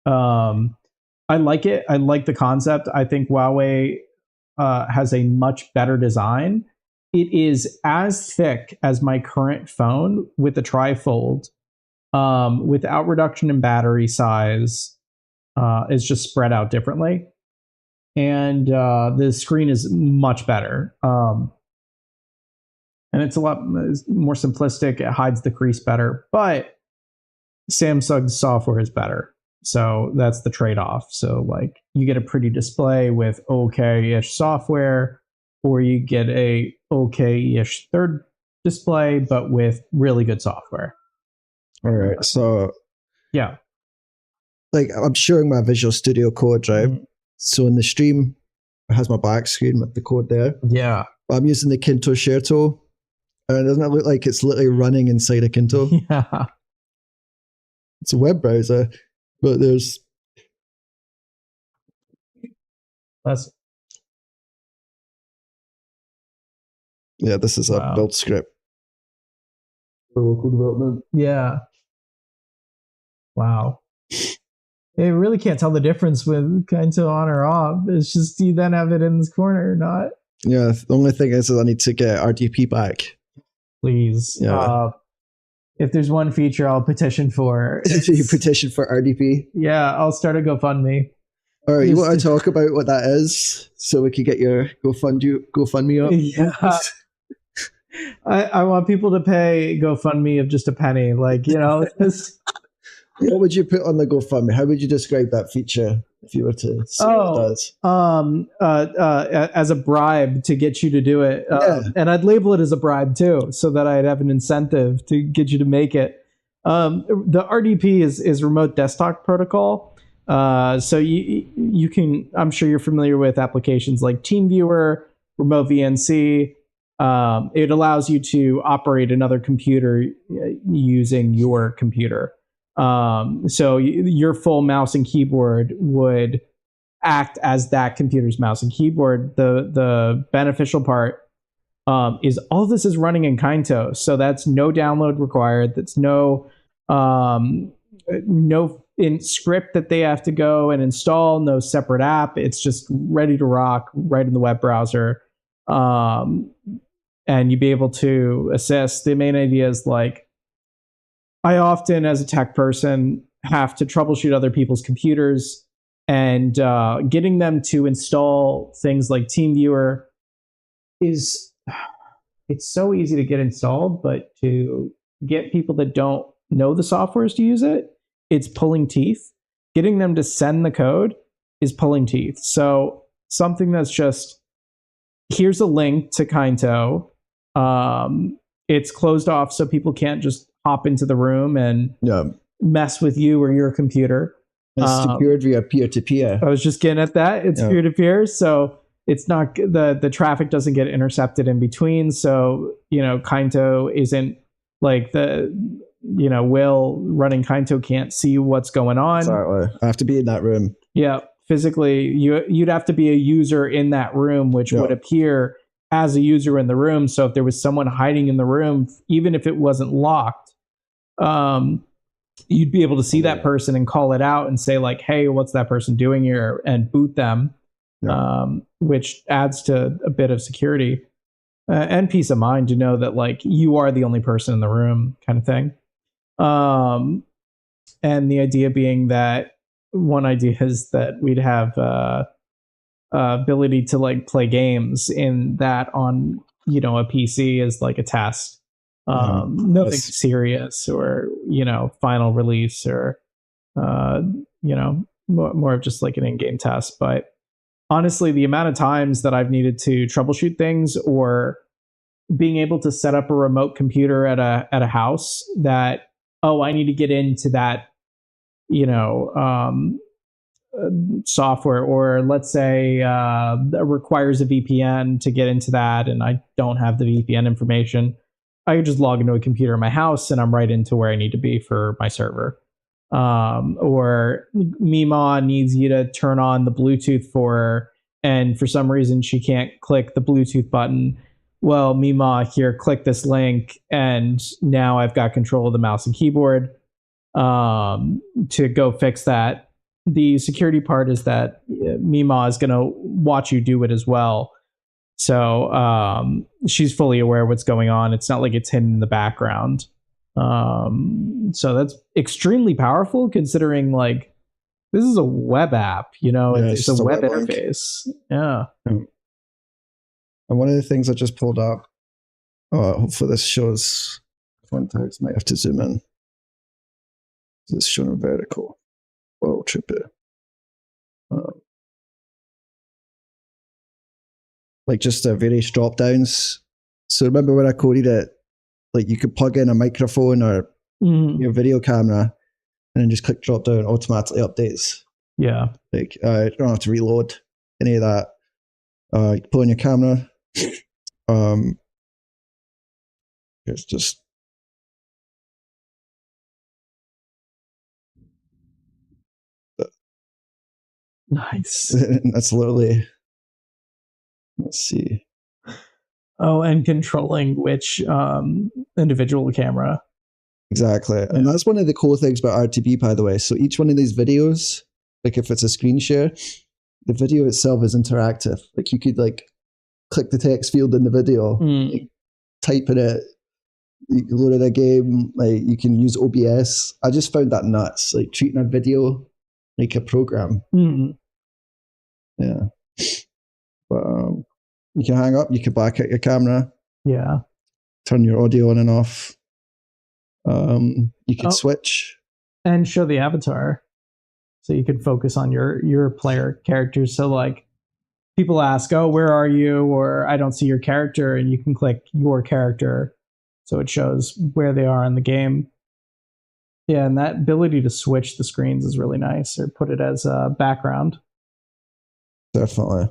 I like it. I like the concept. I think Huawei has a much better design. It is as thick as my current phone with the trifold, without reduction in battery size. It's just spread out differently. And the screen is much better. And it's a lot more simplistic. It hides the crease better. But Samsung's software is better. So that's the trade-off. So like you get a pretty display with okay-ish software, or you get a okay-ish third display, but with really good software. All right. So yeah, like I'm showing my Visual Studio code, right? Mm-hmm. So in the stream, it has my back screen with the code there. Yeah. I'm using the Kynto share tool, and doesn't it look like it's literally running inside a Kynto? Yeah. It's a web browser, but there's this is a build script for local development. Yeah. Wow. You really can't tell the difference with Kynto on or off. It's just you then have it in this corner or not. Yeah. The only thing is I need to get RDP back. Please. Yeah. If there's one feature I'll petition for. You petition for RDP? Yeah. I'll start a GoFundMe. All right. You want to talk about what that is so we can get your GoFundMe up? Yeah. I want people to pay GoFundMe of just a penny. Like, you know, what would you put on the GoFundMe? How would you describe that feature if you were to see what it does? As a bribe to get you to do it. And I'd label it as a bribe too, so that I'd have an incentive to get you to make it. The RDP is remote desktop protocol. So you can, I'm sure you're familiar with applications like TeamViewer, Remote VNC. It allows you to operate another computer using your computer. So your full mouse and keyboard would act as that computer's mouse and keyboard. The beneficial part is all this is running in Kynto, so that's no download required. That's no in script that they have to go and install. No separate app. It's just ready to rock right in the web browser. And you'd be able to assist. The main idea is like, I often, as a tech person, have to troubleshoot other people's computers, and getting them to install things like TeamViewer it's so easy to get installed, but to get people that don't know the softwares to use it, it's pulling teeth. Getting them to send the code is pulling teeth. So something that's just, here's a link to Kynto. It's closed off so people can't just hop into the room and mess with you or your computer. It's secured via peer-to-peer. I was just getting at that. It's peer-to-peer, so it's not the traffic doesn't get intercepted in between. So Kynto isn't Like Will running Kynto can't see what's going on. Exactly. I have to be in that room. Yeah, physically, you'd have to be a user in that room, which would appear as a user in the room. So if there was someone hiding in the room, even if it wasn't locked, you'd be able to see that person and call it out and say like, "Hey, what's that person doing here?" and boot them, which adds to a bit of security and peace of mind to know that like you are the only person in the room, kind of thing. And the idea being that one idea is that we'd have ability to like play games in that on a PC as like a test. Nothing serious or final release or more of just like an in-game test. But honestly, the amount of times that I've needed to troubleshoot things or being able to set up a remote computer at a house that I need to get into that software, or let's say requires a VPN to get into that, and I don't have the VPN information. I could just log into a computer in my house and I'm right into where I need to be for my server. Or Mima needs you to turn on the Bluetooth for her, and for some reason she can't click the Bluetooth button. Well, Mima, here, click this link, and now I've got control of the mouse and keyboard to go fix that. The security part is that Mima is going to watch you do it as well. So she's fully aware of what's going on. It's not like it's hidden in the background. So that's extremely powerful considering like this is a web app, it's a web interface. Yeah. And one of the things I just pulled up, hopefully this shows context, might have to zoom in. This is showing vertical. Whoa, trippy. Like just various drop downs. So remember when I coded it, like you could plug in a microphone or your video camera and then just click drop down, automatically updates. Yeah. Like you don't have to reload any of that. You can pull in your camera. It's just nice. That's literally, let's see. Oh, and controlling which individual camera. Exactly. And that's one of the cool things about RTB, by the way. So each one of these videos, like if it's a screen share, the video itself is interactive. Like you could like click the text field in the video, like, type in it, you can load in a game, like you can use OBS. I just found that nuts, like treating a video like a program. Yeah. But you can hang up, you can back out your camera. Yeah. Turn your audio on and off. You can switch. And show the avatar. So you can focus on your player characters. So like people ask, "Oh, where are you?" or "I don't see your character," and you can click your character, so it shows where they are in the game. Yeah, and that ability to switch the screens is really nice, or put it as a background. Definitely.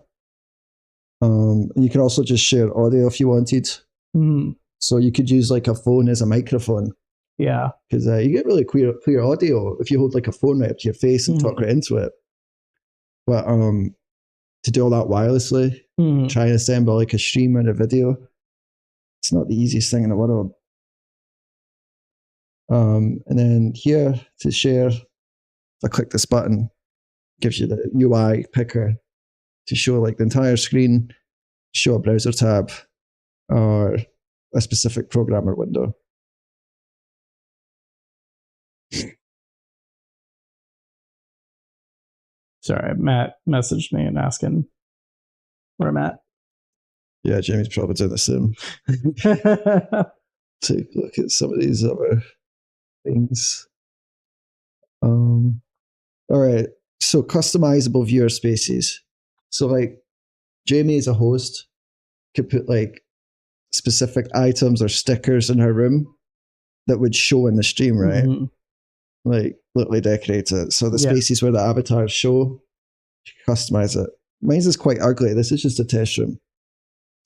You can also just share audio if you wanted. So you could use like a phone as a microphone. Yeah, because you get really clear audio if you hold like a phone right up to your face and talk right into it. But to do all that wirelessly, try and assemble like a stream and a video, it's not the easiest thing in the world. And then here to share, if I click this button, gives you the UI picker to show like the entire screen, show a browser tab, or a specific programmer window. Sorry, Matt messaged me and asking where I'm at. Yeah, Jamie's probably doing the same. Take a look at some of these other things. All right, so customizable viewer spaces. So like Jamie as a host could put like specific items or stickers in her room that would show in the stream, right? Like literally decorate it. So the spaces where the avatars show, you can customize it. Mine's is quite ugly. This is just a test room.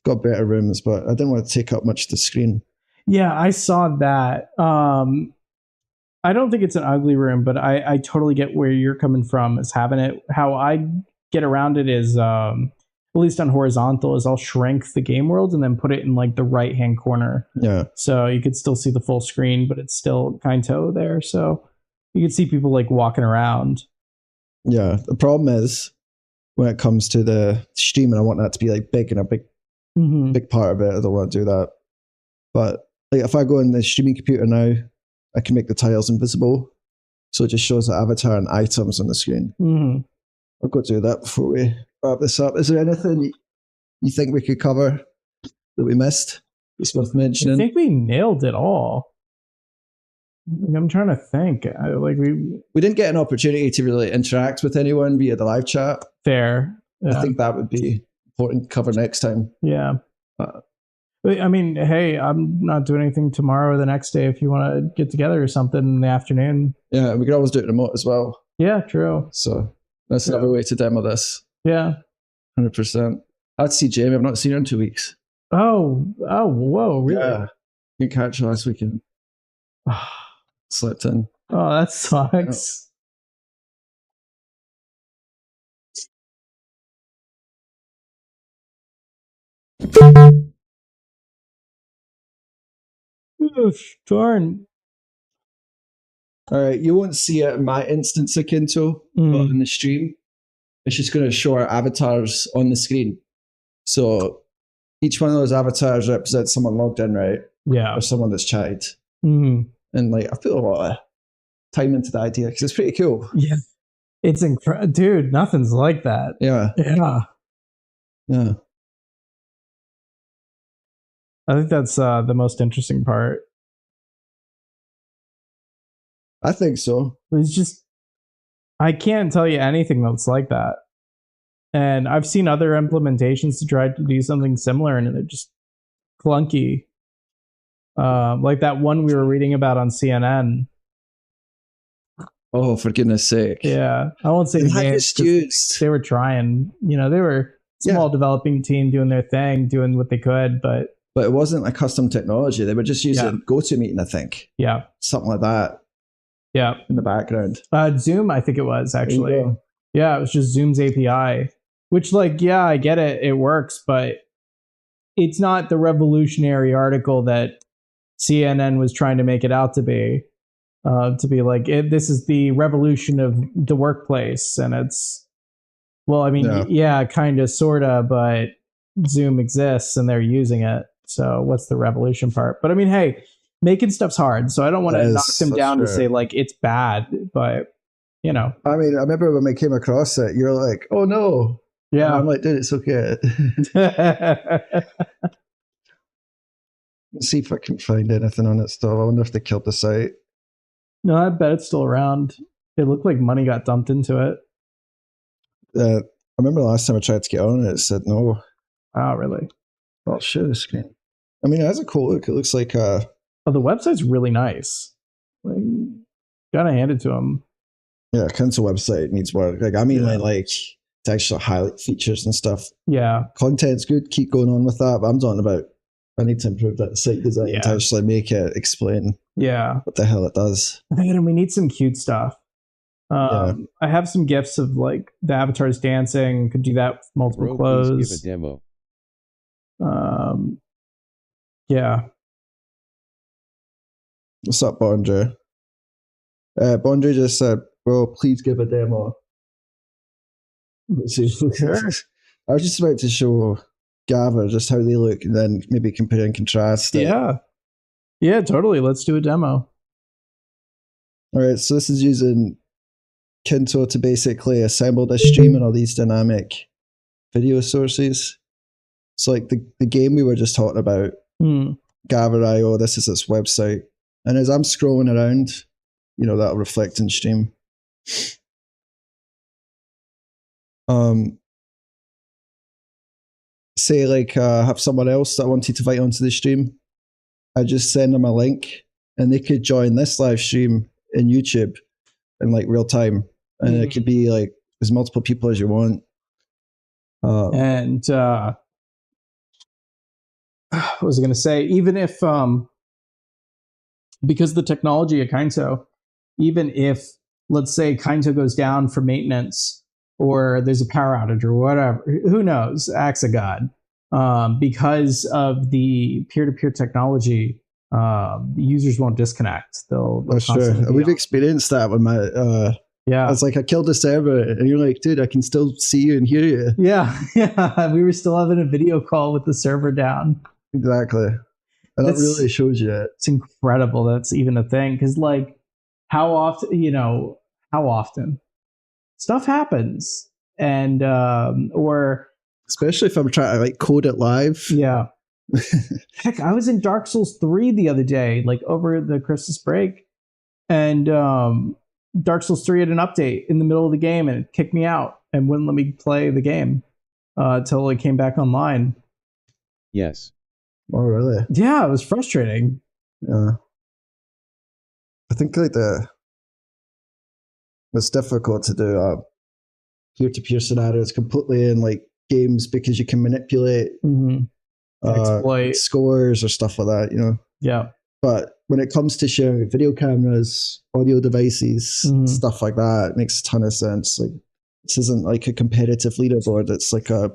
Got better rooms, but I didn't want to take up much of the screen. Yeah, I saw that. I don't think it's an ugly room, but I totally get where you're coming from. Is having it. How I get around it is, at least on horizontal, is I'll shrink the game world and then put it in like the right hand corner. Yeah. So you could still see the full screen, but it's still Kynto there. So you could see people like walking around. Yeah. The problem is when it comes to the stream, and I want that to be like big and a big part of it. I don't want to do that. But like if I go in the streaming computer now, I can make the tiles invisible. So it just shows the avatar and items on the screen. I'll go do that before we wrap this up. Is there anything you think we could cover that we missed? It's worth mentioning. I think we nailed it all. I'm trying to think. We didn't get an opportunity to really interact with anyone via the live chat. Fair. I think that would be important to cover next time. Yeah. I mean, hey, I'm not doing anything tomorrow or the next day if you want to get together or something in the afternoon. Yeah, we could always do it remote as well. Yeah, true. So that's another way to demo this. Yeah. 100%. I'd see Jamie. I've not seen her in 2 weeks. Oh, whoa, really? Yeah. You catch her last weekend. Slept in. Oh, that sucks. Oh, darn. All right, you won't see it in my instance of Kynto, but in the stream, it's just going to show our avatars on the screen. So each one of those avatars represents someone logged in, right? Yeah. Or someone that's chatted. And like, I put a lot of time into the idea because it's pretty cool. Yeah. It's incredible. Dude, nothing's like that. Yeah. Yeah. Yeah. I think that's the most interesting part. I think so. It's just, I can't tell you anything that's like that. And I've seen other implementations to try to do something similar, and they're just clunky. Like that one we were reading about on CNN. Oh, for goodness sake. Yeah. I won't say the name. They were trying. You know, they were small developing team doing their thing, doing what they could, but it wasn't a custom technology. They were just using GoToMeeting, I think. Yeah. Something like that. Yeah. In the background. Zoom, I think it was actually. Yeah, it was just Zoom's API. Which, like, yeah, I get it. It works, but it's not the revolutionary article that CNN was trying to make it out to be. To be like, this is the revolution of the workplace. And it's, well, I mean, yeah kind of, sort of, but Zoom exists and they're using it. So what's the revolution part? But I mean, hey, making stuff's hard. So I don't want to knock them down to say, like, it's bad. But, you know. I mean, I remember when we came across it, you're like, oh, no. Yeah. And I'm like, dude, it's okay. Let's see if I can find anything on it still. I wonder if they killed the site. No, I bet it's still around. It looked like money got dumped into it. I remember the last time I tried to get on it, it said no. Oh, really? I'll share the screen. I mean, it has a cool look. It looks like... Oh, the website's really nice. Like, gotta hand it to them. Yeah, Kynto website needs work. Like, I mean, like to actually highlight features and stuff. Yeah. Content's good. Keep going on with that. But I'm talking about, I need to improve that site design to actually make it explain what the hell it does. And we need some cute stuff. I have some GIFs of like the avatars dancing. Could do that with multiple clothes. Give a demo. Yeah. What's up, Bondre? Bondre just said, bro, please give a demo. Sure. I was just about to show Gava just how they look and then maybe compare and contrast. Yeah. Yeah, totally. Let's do a demo. All right, so this is using Kynto to basically assemble this stream and all these dynamic video sources. So like the game we were just talking about, Gava.io, this is its website. And as I'm scrolling around, you know, that'll reflect in stream. Say like I have someone else that I wanted to invite onto the stream. I just send them a link and they could join this live stream in YouTube in like real time. And it could be like as multiple people as you want. And what was I going to say? Even if because the technology at Kynto, even if, let's say, Kynto goes down for maintenance or there's a power outage or whatever, who knows, acts of God, because of the peer-to-peer technology, users won't disconnect. They'll That's true. constantly be We've on. experienced that with my. Yeah. It's like I killed the server, and you're like, dude, I can still see you and hear you. Yeah. Yeah. We were still having a video call with the server down. Exactly. And that really shows you it. It's incredible that's even a thing. Because, like, how often stuff happens, and or especially if I'm trying to like code it live. Yeah. Heck, I was in Dark Souls 3 the other day, like over the Christmas break, and Dark Souls 3 had an update in the middle of the game, and it kicked me out and wouldn't let me play the game until it came back online. Yes. Oh, really? Yeah, it was frustrating. Yeah. I think like it's difficult to do peer-to-peer scenarios completely in like games because you can manipulate exploit scores or stuff like that, you know. Yeah. But when it comes to sharing video cameras, audio devices, stuff like that, it makes a ton of sense. Like this isn't like a competitive leaderboard. It's like a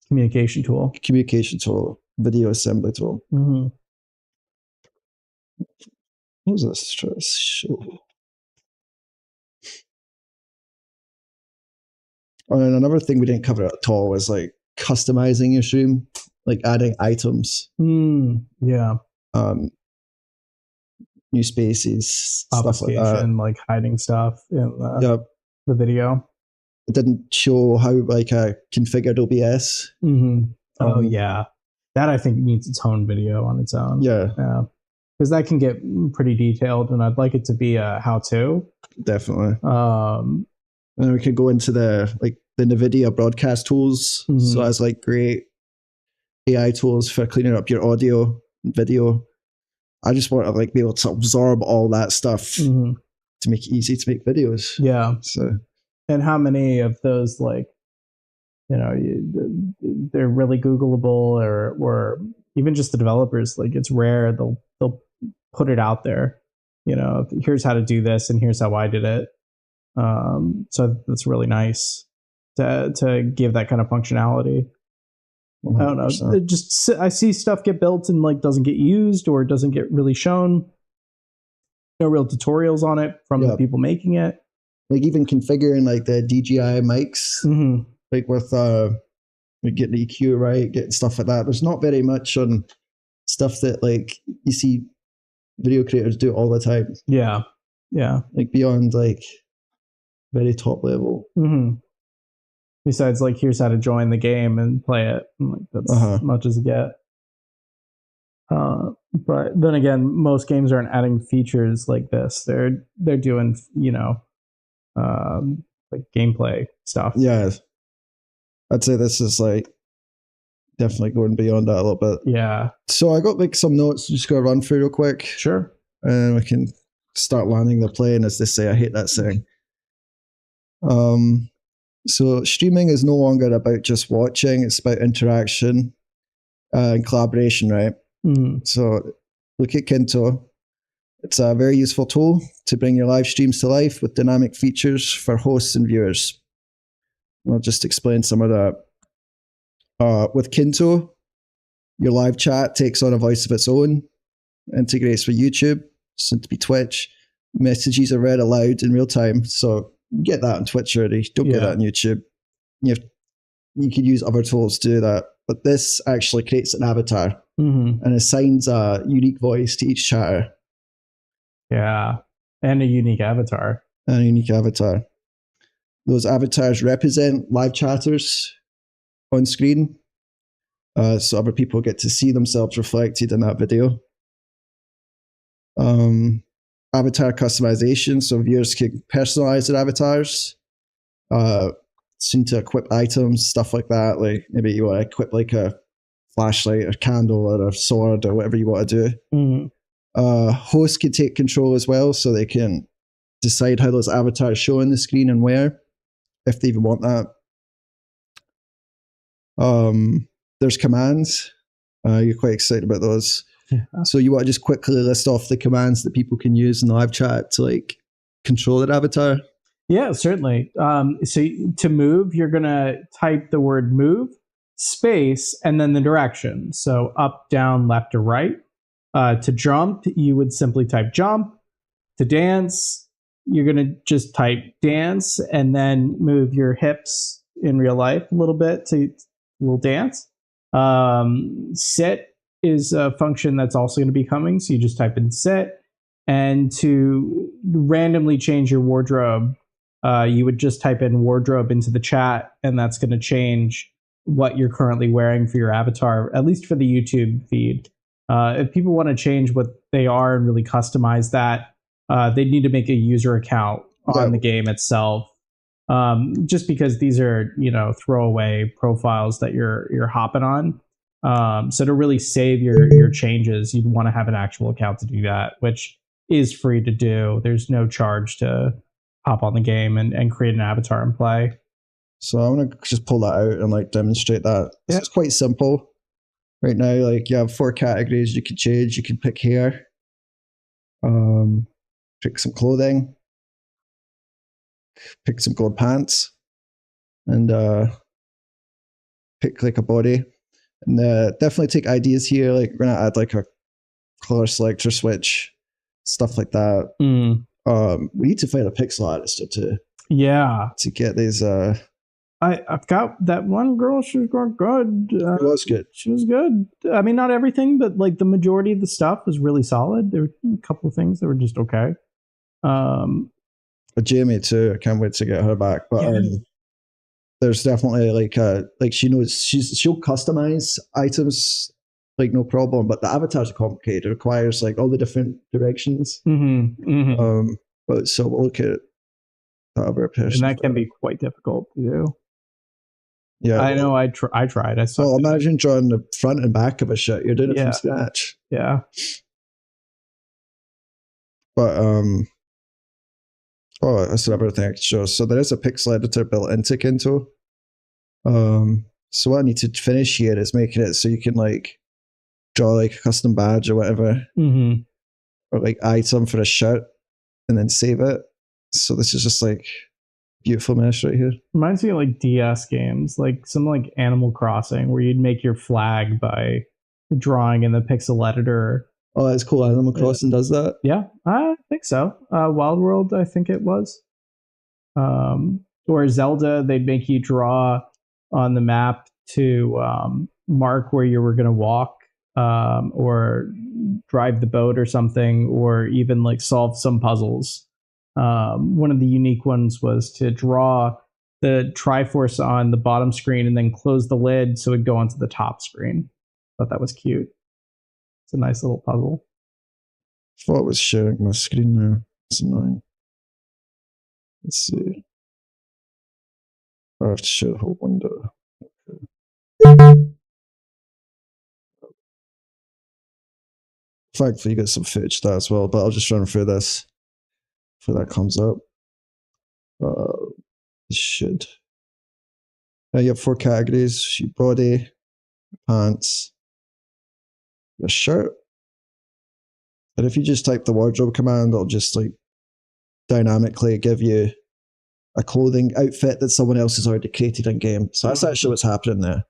communication tool, video assembly tool. Mm-hmm. What was this? Try to show. Oh, and another thing we didn't cover at all was like customizing your stream, like adding items. Yeah. New spaces, stuff like that. Like hiding stuff in the video. It didn't show how like I configured OBS. Oh yeah, that I think needs its own video on its own. Yeah, because that can get pretty detailed, and I'd like it to be a how-to. Definitely. And we could go into the NVIDIA broadcast tools. So as like great AI tools for cleaning up your audio and video. I just want to like be able to absorb all that stuff to make it easy to make videos. Yeah. So, and how many of those, like, you know, they're really Googleable, or even just the developers, like it's rare they'll put it out there. You know, here's how to do this, and here's how I did it. So that's really nice to give that kind of functionality. 100%. I don't know. It just, I see stuff get built and like doesn't get used or doesn't get really shown. No real tutorials on it from the people making it. Like even configuring like the DJI mics, like with getting the EQ right, getting stuff like that. There's not very much on stuff that like you see video creators do all the time. Yeah, yeah. Like beyond like very top level. Besides, like, here's how to join the game and play it. Like, that's as much as you get. But then again, most games aren't adding features like this. They're doing, you know, like gameplay stuff. Yeah, I'd say this is like definitely going beyond that a little bit. Yeah. So I got like some notes. Just gonna run through real quick. Sure. And we can start landing the plane, as they say. I hate that saying. So streaming is no longer about just watching, it's about interaction and collaboration, right? So look at Kynto. It's a very useful tool to bring your live streams to life with dynamic features for hosts and viewers. I'll just explain some of that. With Kynto, your live chat takes on a voice of its own, integrates with YouTube, soon to be Twitch. Messages are read aloud in real time, so you get that on Twitch already. Don't get that on YouTube. You could use other tools to do that. But this actually creates an avatar and assigns a unique voice to each chatter. Yeah. And a unique avatar. Those avatars represent live chatters on screen. So other people get to see themselves reflected in that video. Avatar customization, so viewers can personalize their avatars, soon to equip items, stuff like that. Like maybe you want to equip like a flashlight or candle or a sword or whatever you want to do. Hosts can take control as well, so they can decide how those avatars show on the screen and where, if they even want that. There's commands. You're quite excited about those. So you want to just quickly list off the commands that people can use in the live chat to like control their avatar? Yeah, certainly. So to move, you're going to type the word move, space, and then the direction. So up, down, left, or right. To jump, you would simply type jump. To dance, you're going to just type dance and then move your hips in real life a little bit to a little dance. Sit is a function that's also going to be coming. So you just type in sit. And to randomly change your wardrobe, you would just type in wardrobe into the chat, and that's going to change what you're currently wearing for your avatar, at least for the YouTube feed. If people want to change what they are and really customize that, they need to make a user account on the game itself. Just because these are, throwaway profiles that you're hopping on. So to really save your changes, you'd want to have an actual account to do that, which is free to do. There's no charge to hop on the game and create an avatar and play. So I'm gonna just pull that out and like demonstrate that. Yeah. So it's quite simple. Right now, like you have 4 categories you can change. You can pick hair, pick some clothing, pick some gold pants, and pick like a body. And definitely take ideas here. Like we're gonna add like a color selector switch, stuff like that. We need to find a pixel artist to get these. I've got that one girl. She was going good. It was good. She was good. I mean, not everything, but like the majority of the stuff was really solid. There were a couple of things that were just okay. Jamie too. I can't wait to get her back. But there's definitely like she knows she'll customize items like no problem. But the avatars are complicated. It requires like all the different directions. But so we'll look at the other person, and that can be quite difficult to do. Yeah, I know. I tried. Imagine drawing the front and back of a shit. You're doing it from scratch. Yeah. But that's another thing I can show. So there is a pixel editor built into Kynto. So what I need to finish here is making it so you can like draw like a custom badge or whatever, or like item for a shirt, and then save it. So this is just like beautiful mesh right here. Reminds me of like DS games, like some like Animal Crossing, where you'd make your flag by drawing in the pixel editor. Oh, that's cool. Animal Crossing does that? Yeah, I think so. Wild World, I think it was. Or Zelda, they'd make you draw on the map to mark where you were going to walk, or drive the boat or something, or even like solve some puzzles. One of the unique ones was to draw the Triforce on the bottom screen and then close the lid so it'd go onto the top screen. Thought that was cute. It's a nice little puzzle. I thought I was sharing my screen now. It's annoying. Let's see. I have to share the whole window. Okay. Thankfully, you get some footage there as well, but I'll just run through this before that comes up. It should. You have 4 categories: your body, your pants, your shirt. And if you just type the wardrobe command, it'll just like dynamically give you a clothing outfit that someone else has already created in game. So that's actually what's happening there.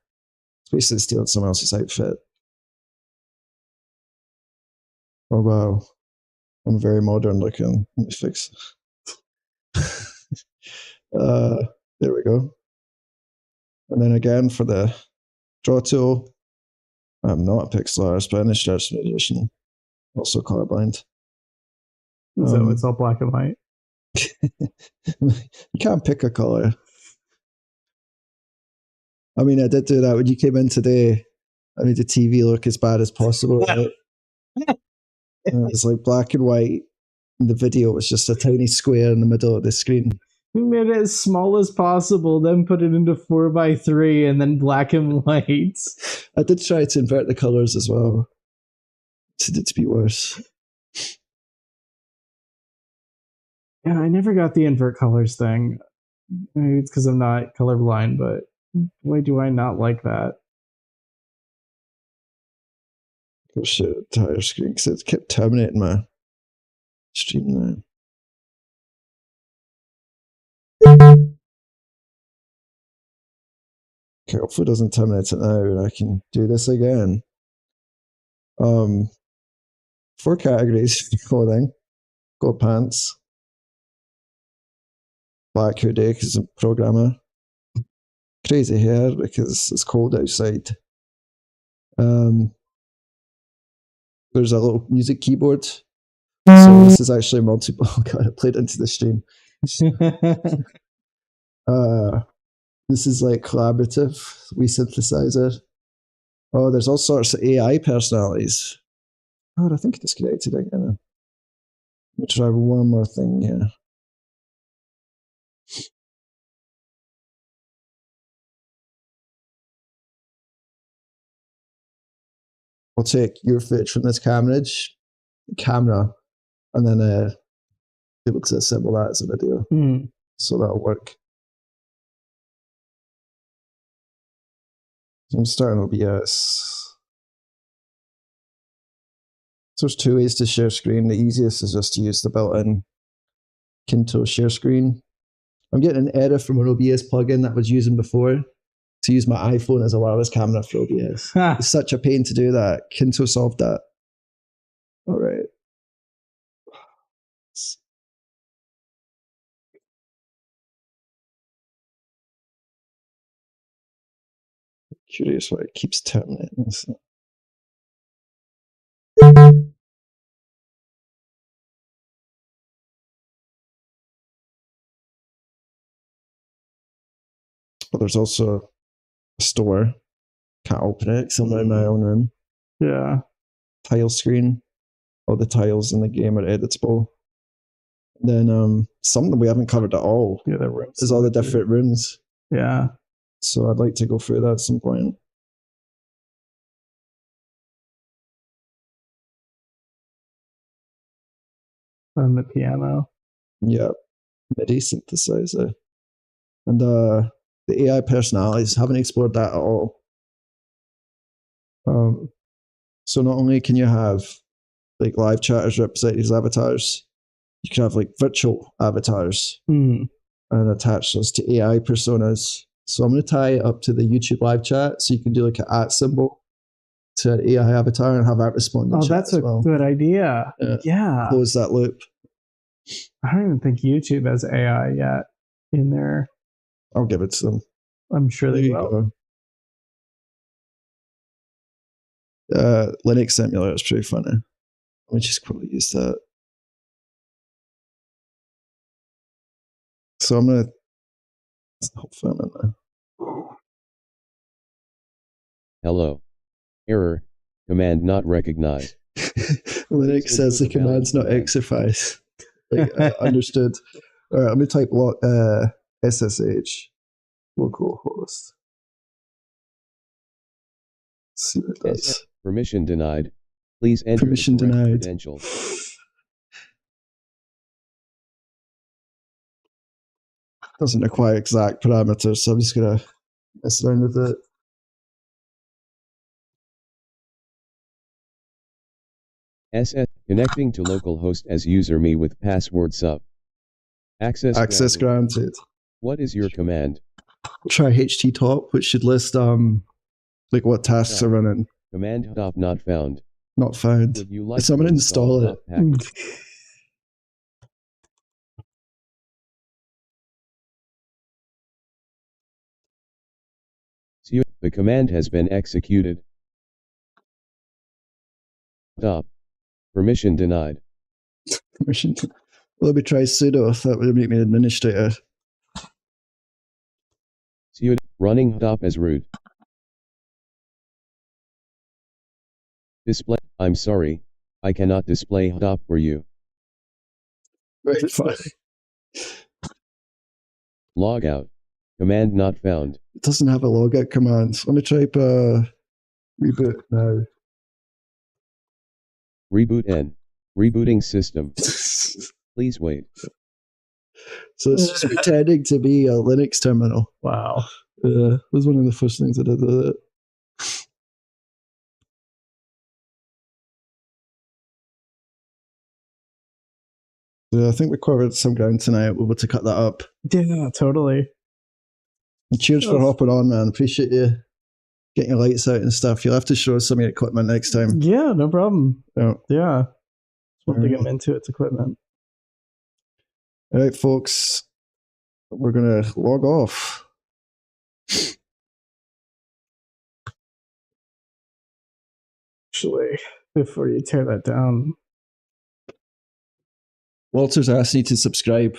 It's basically stealing someone else's outfit. Oh wow, I'm very modern looking. Let me fix. There we go. And then again for the draw tool, I'm not a pixel artist, but in this edition, also colorblind. So it's all black and white. You can't pick a color. I mean, I did do that when you came in today. I made the TV look as bad as possible. Right? It was like black and white, and the video was just a tiny square in the middle of the screen. We made it as small as possible, then put it into 4:3 and then black and white. I did try to invert the colors as well. It did to be worse. Yeah, I never got the invert colors thing. Maybe it's because I'm not colorblind, but boy, do I not like that. Oh shit, entire screen, because it kept terminating my stream now. Okay, hopefully it doesn't terminate it now and I can do this again. 4 categories of clothing. Got pants. Black hoodie because I'm a programmer. Crazy hair because it's cold outside. There's a little music keyboard. So this is actually multiple. Oh god, I played into the stream. This is like collaborative synthesizer. Oh, there's all sorts of AI personalities. God, I think I disconnected again. Let me try one more thing here. I'll take your footage from this camera, and then be able to assemble that as a video. So that'll work. So I'm starting OBS. So there's 2 ways to share screen. The easiest is just to use the built-in Kynto share screen. I'm getting an error from an OBS plugin that I was using before to use my iPhone as a wireless camera for OBS. It's such a pain to do that. Kynto solved that. All right. Curious why it keeps terminating this. But there's also a store. Can't open it because I'm in my own room. Yeah. Tile screen. All the tiles in the game are editable. Then something we haven't covered at all. Yeah, the rooms. Is all the different rooms. Yeah. So I'd like to go through that at some point. And the piano. Yeah. MIDI synthesizer. And the AI personalities, haven't explored that at all. So not only can you have like live chatters represent these avatars, you can have like virtual avatars and attach those to AI personas. So I'm going to tie it up to the YouTube live chat so you can do like an @ symbol to an AI avatar and have that respond. Oh, that's a good idea. Yeah. Close that loop. I don't even think YouTube has AI yet in there. I'll give it to them. I'm sure they will. Linux simulator is pretty funny. Let me just quickly use that. So I'm going to hopefully I'm in there. Hello. Error. Command not recognized. Linux says the command's not exercise. Like, understood. All right, let me type SSH, localhost. See what it does. Permission denied. Please enter permission the correct denied. credentials. Doesn't require exact parameters, so I'm just gonna mess around with it. SS connecting to localhost as user me with password sub. Access granted. What is your command? Try htTop, which should list like what tasks are running. Command stop not found. Not found. Would you like so I'm gonna install it. The command has been executed. Stop. Permission denied. Permission. Let me try sudo if that would make me an administrator. Running stop as root. Display. I'm sorry. I cannot display stop for you. Right, fine. Log out. Command not found. It doesn't have a logout command. Let me type reboot now. Reboot N. Rebooting system. Please wait. So it's just pretending to be a Linux terminal. Wow. It was one of the first things I did with it. I think we covered some ground tonight. We're able to cut that up. Yeah, totally. And cheers for hopping on, man. Appreciate you getting your lights out and stuff. You'll have to show us some of your equipment next time. Yeah, no problem. Yeah. It's one thing I'm into, it's equipment. All right, folks. We're going to log off. Actually, before you tear that down. Walter's asking you to subscribe.